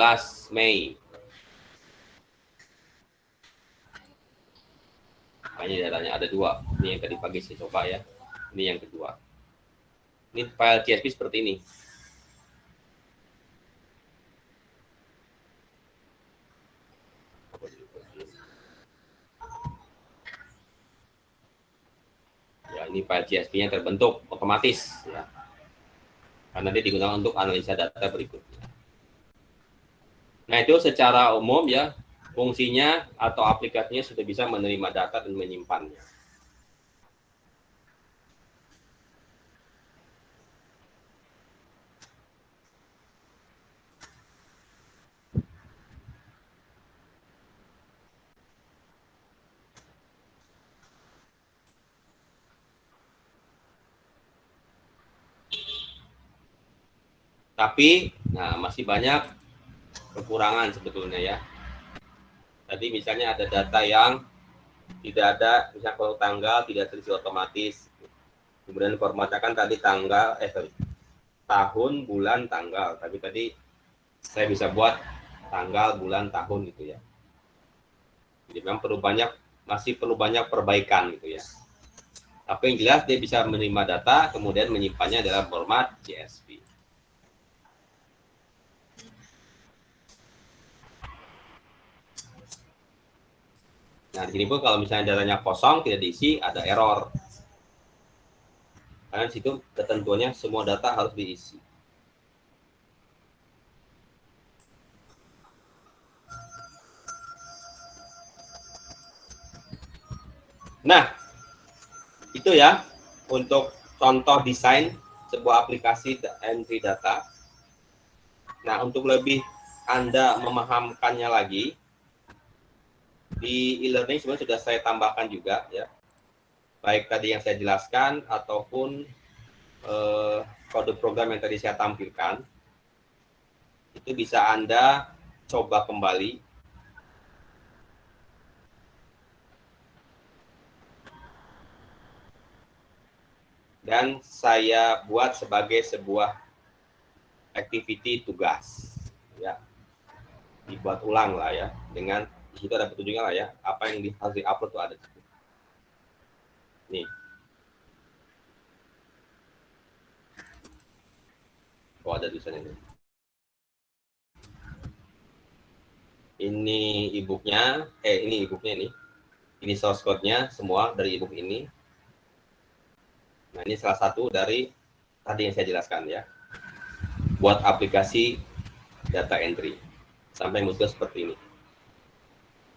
Mei. Ini datanya ada 2. Ini yang tadi pagi saya coba ya. Ini yang kedua. Ini file CSV seperti ini. Ya, ini file CSV-nya terbentuk otomatis ya. Karena dia digunakan untuk analisa data berikutnya. Nah, itu secara umum ya, fungsinya atau aplikasinya sudah bisa menerima data dan menyimpannya. Tapi, nah masih banyak kekurangan sebetulnya ya. Tadi misalnya ada data yang tidak ada, misalnya kalau tanggal tidak terisi otomatis. Kemudian formatnya kan tadi tahun, bulan, tanggal. Tapi tadi saya bisa buat tanggal, bulan, tahun gitu ya. Jadi memang masih perlu banyak perbaikan gitu ya. Tapi yang jelas dia bisa menerima data, kemudian menyimpannya dalam format CSV. Nah, di sini pun kalau misalnya datanya kosong, tidak diisi, ada error. Karena di situ ketentuannya semua data harus diisi. Nah, itu ya untuk contoh desain sebuah aplikasi entry data. Nah, untuk lebih Anda memahamkannya lagi, di e-learning sebenarnya sudah saya tambahkan juga ya. Baik tadi yang saya jelaskan ataupun kode program yang tadi saya tampilkan. Itu bisa Anda coba kembali. Dan saya buat sebagai sebuah activity tugas ya, dibuat ulang lah ya, dengan di situ ada petunjuknya lah ya, apa yang harus diupload tuh ada nih. Oh, ada tulisannya ini e-booknya, ini e-booknya ini source code-nya semua dari e-book ini. Nah, ini salah satu dari tadi yang saya jelaskan ya, buat aplikasi data entry sampai muncul seperti ini.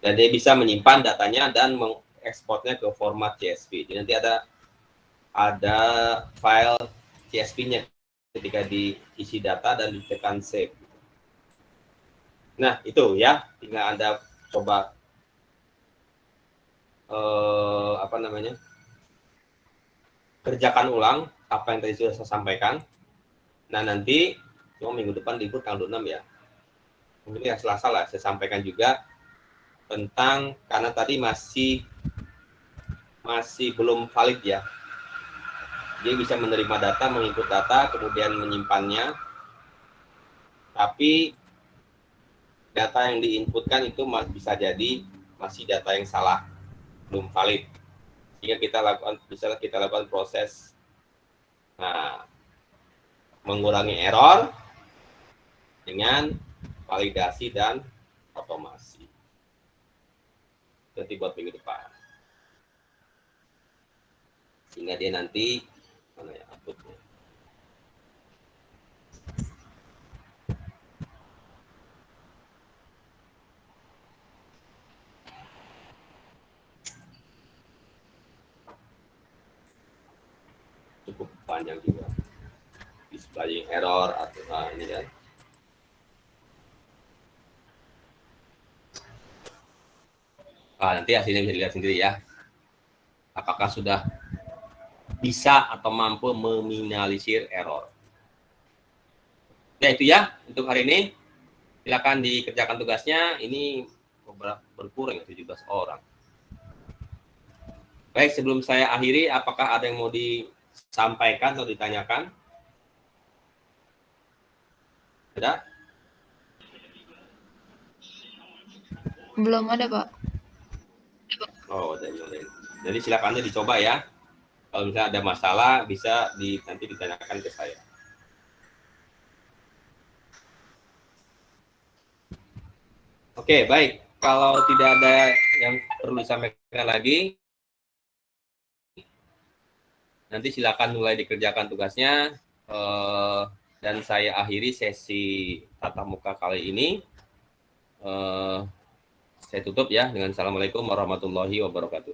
Dan dia bisa menyimpan datanya dan mengekspornya ke format CSV. Jadi nanti ada file CSV-nya ketika diisi data dan ditekan save. Nah, itu ya, tinggal Anda coba kerjakan ulang apa yang tadi sudah saya sampaikan. Nah, nanti cuma minggu depan libur tanggal 26 ya. Mungkin ya Selasa lah saya sampaikan juga tentang, karena tadi masih belum valid ya. Dia bisa menerima data, menginput data, kemudian menyimpannya. Tapi data yang diinputkan itu bisa jadi masih data yang salah, belum valid. Sehingga bisa kita lakukan proses mengurangi error dengan validasi dan otomasi. Nanti buat minggu depan. Sehingga dia nanti mana ya outputnya. Cukup panjang juga. Displaying error atau ini kan. Nanti hasilnya bisa dilihat sendiri ya. Apakah sudah bisa atau mampu meminimalisir error. Ya itu ya untuk hari ini. Silakan dikerjakan tugasnya. Ini berkurang 17 orang. Baik, sebelum saya akhiri, apakah ada yang mau disampaikan atau ditanyakan? Ada? Belum ada, Pak. Oh, ada. Jadi silakan dicoba ya. Kalau misalnya ada masalah, bisa nanti ditanyakan ke saya. Oke, baik. Kalau tidak ada yang perlu disampaikan lagi, nanti silakan mulai dikerjakan tugasnya. Dan saya akhiri sesi tatap muka kali ini. Saya tutup ya dengan Assalamualaikum warahmatullahi wabarakatuh.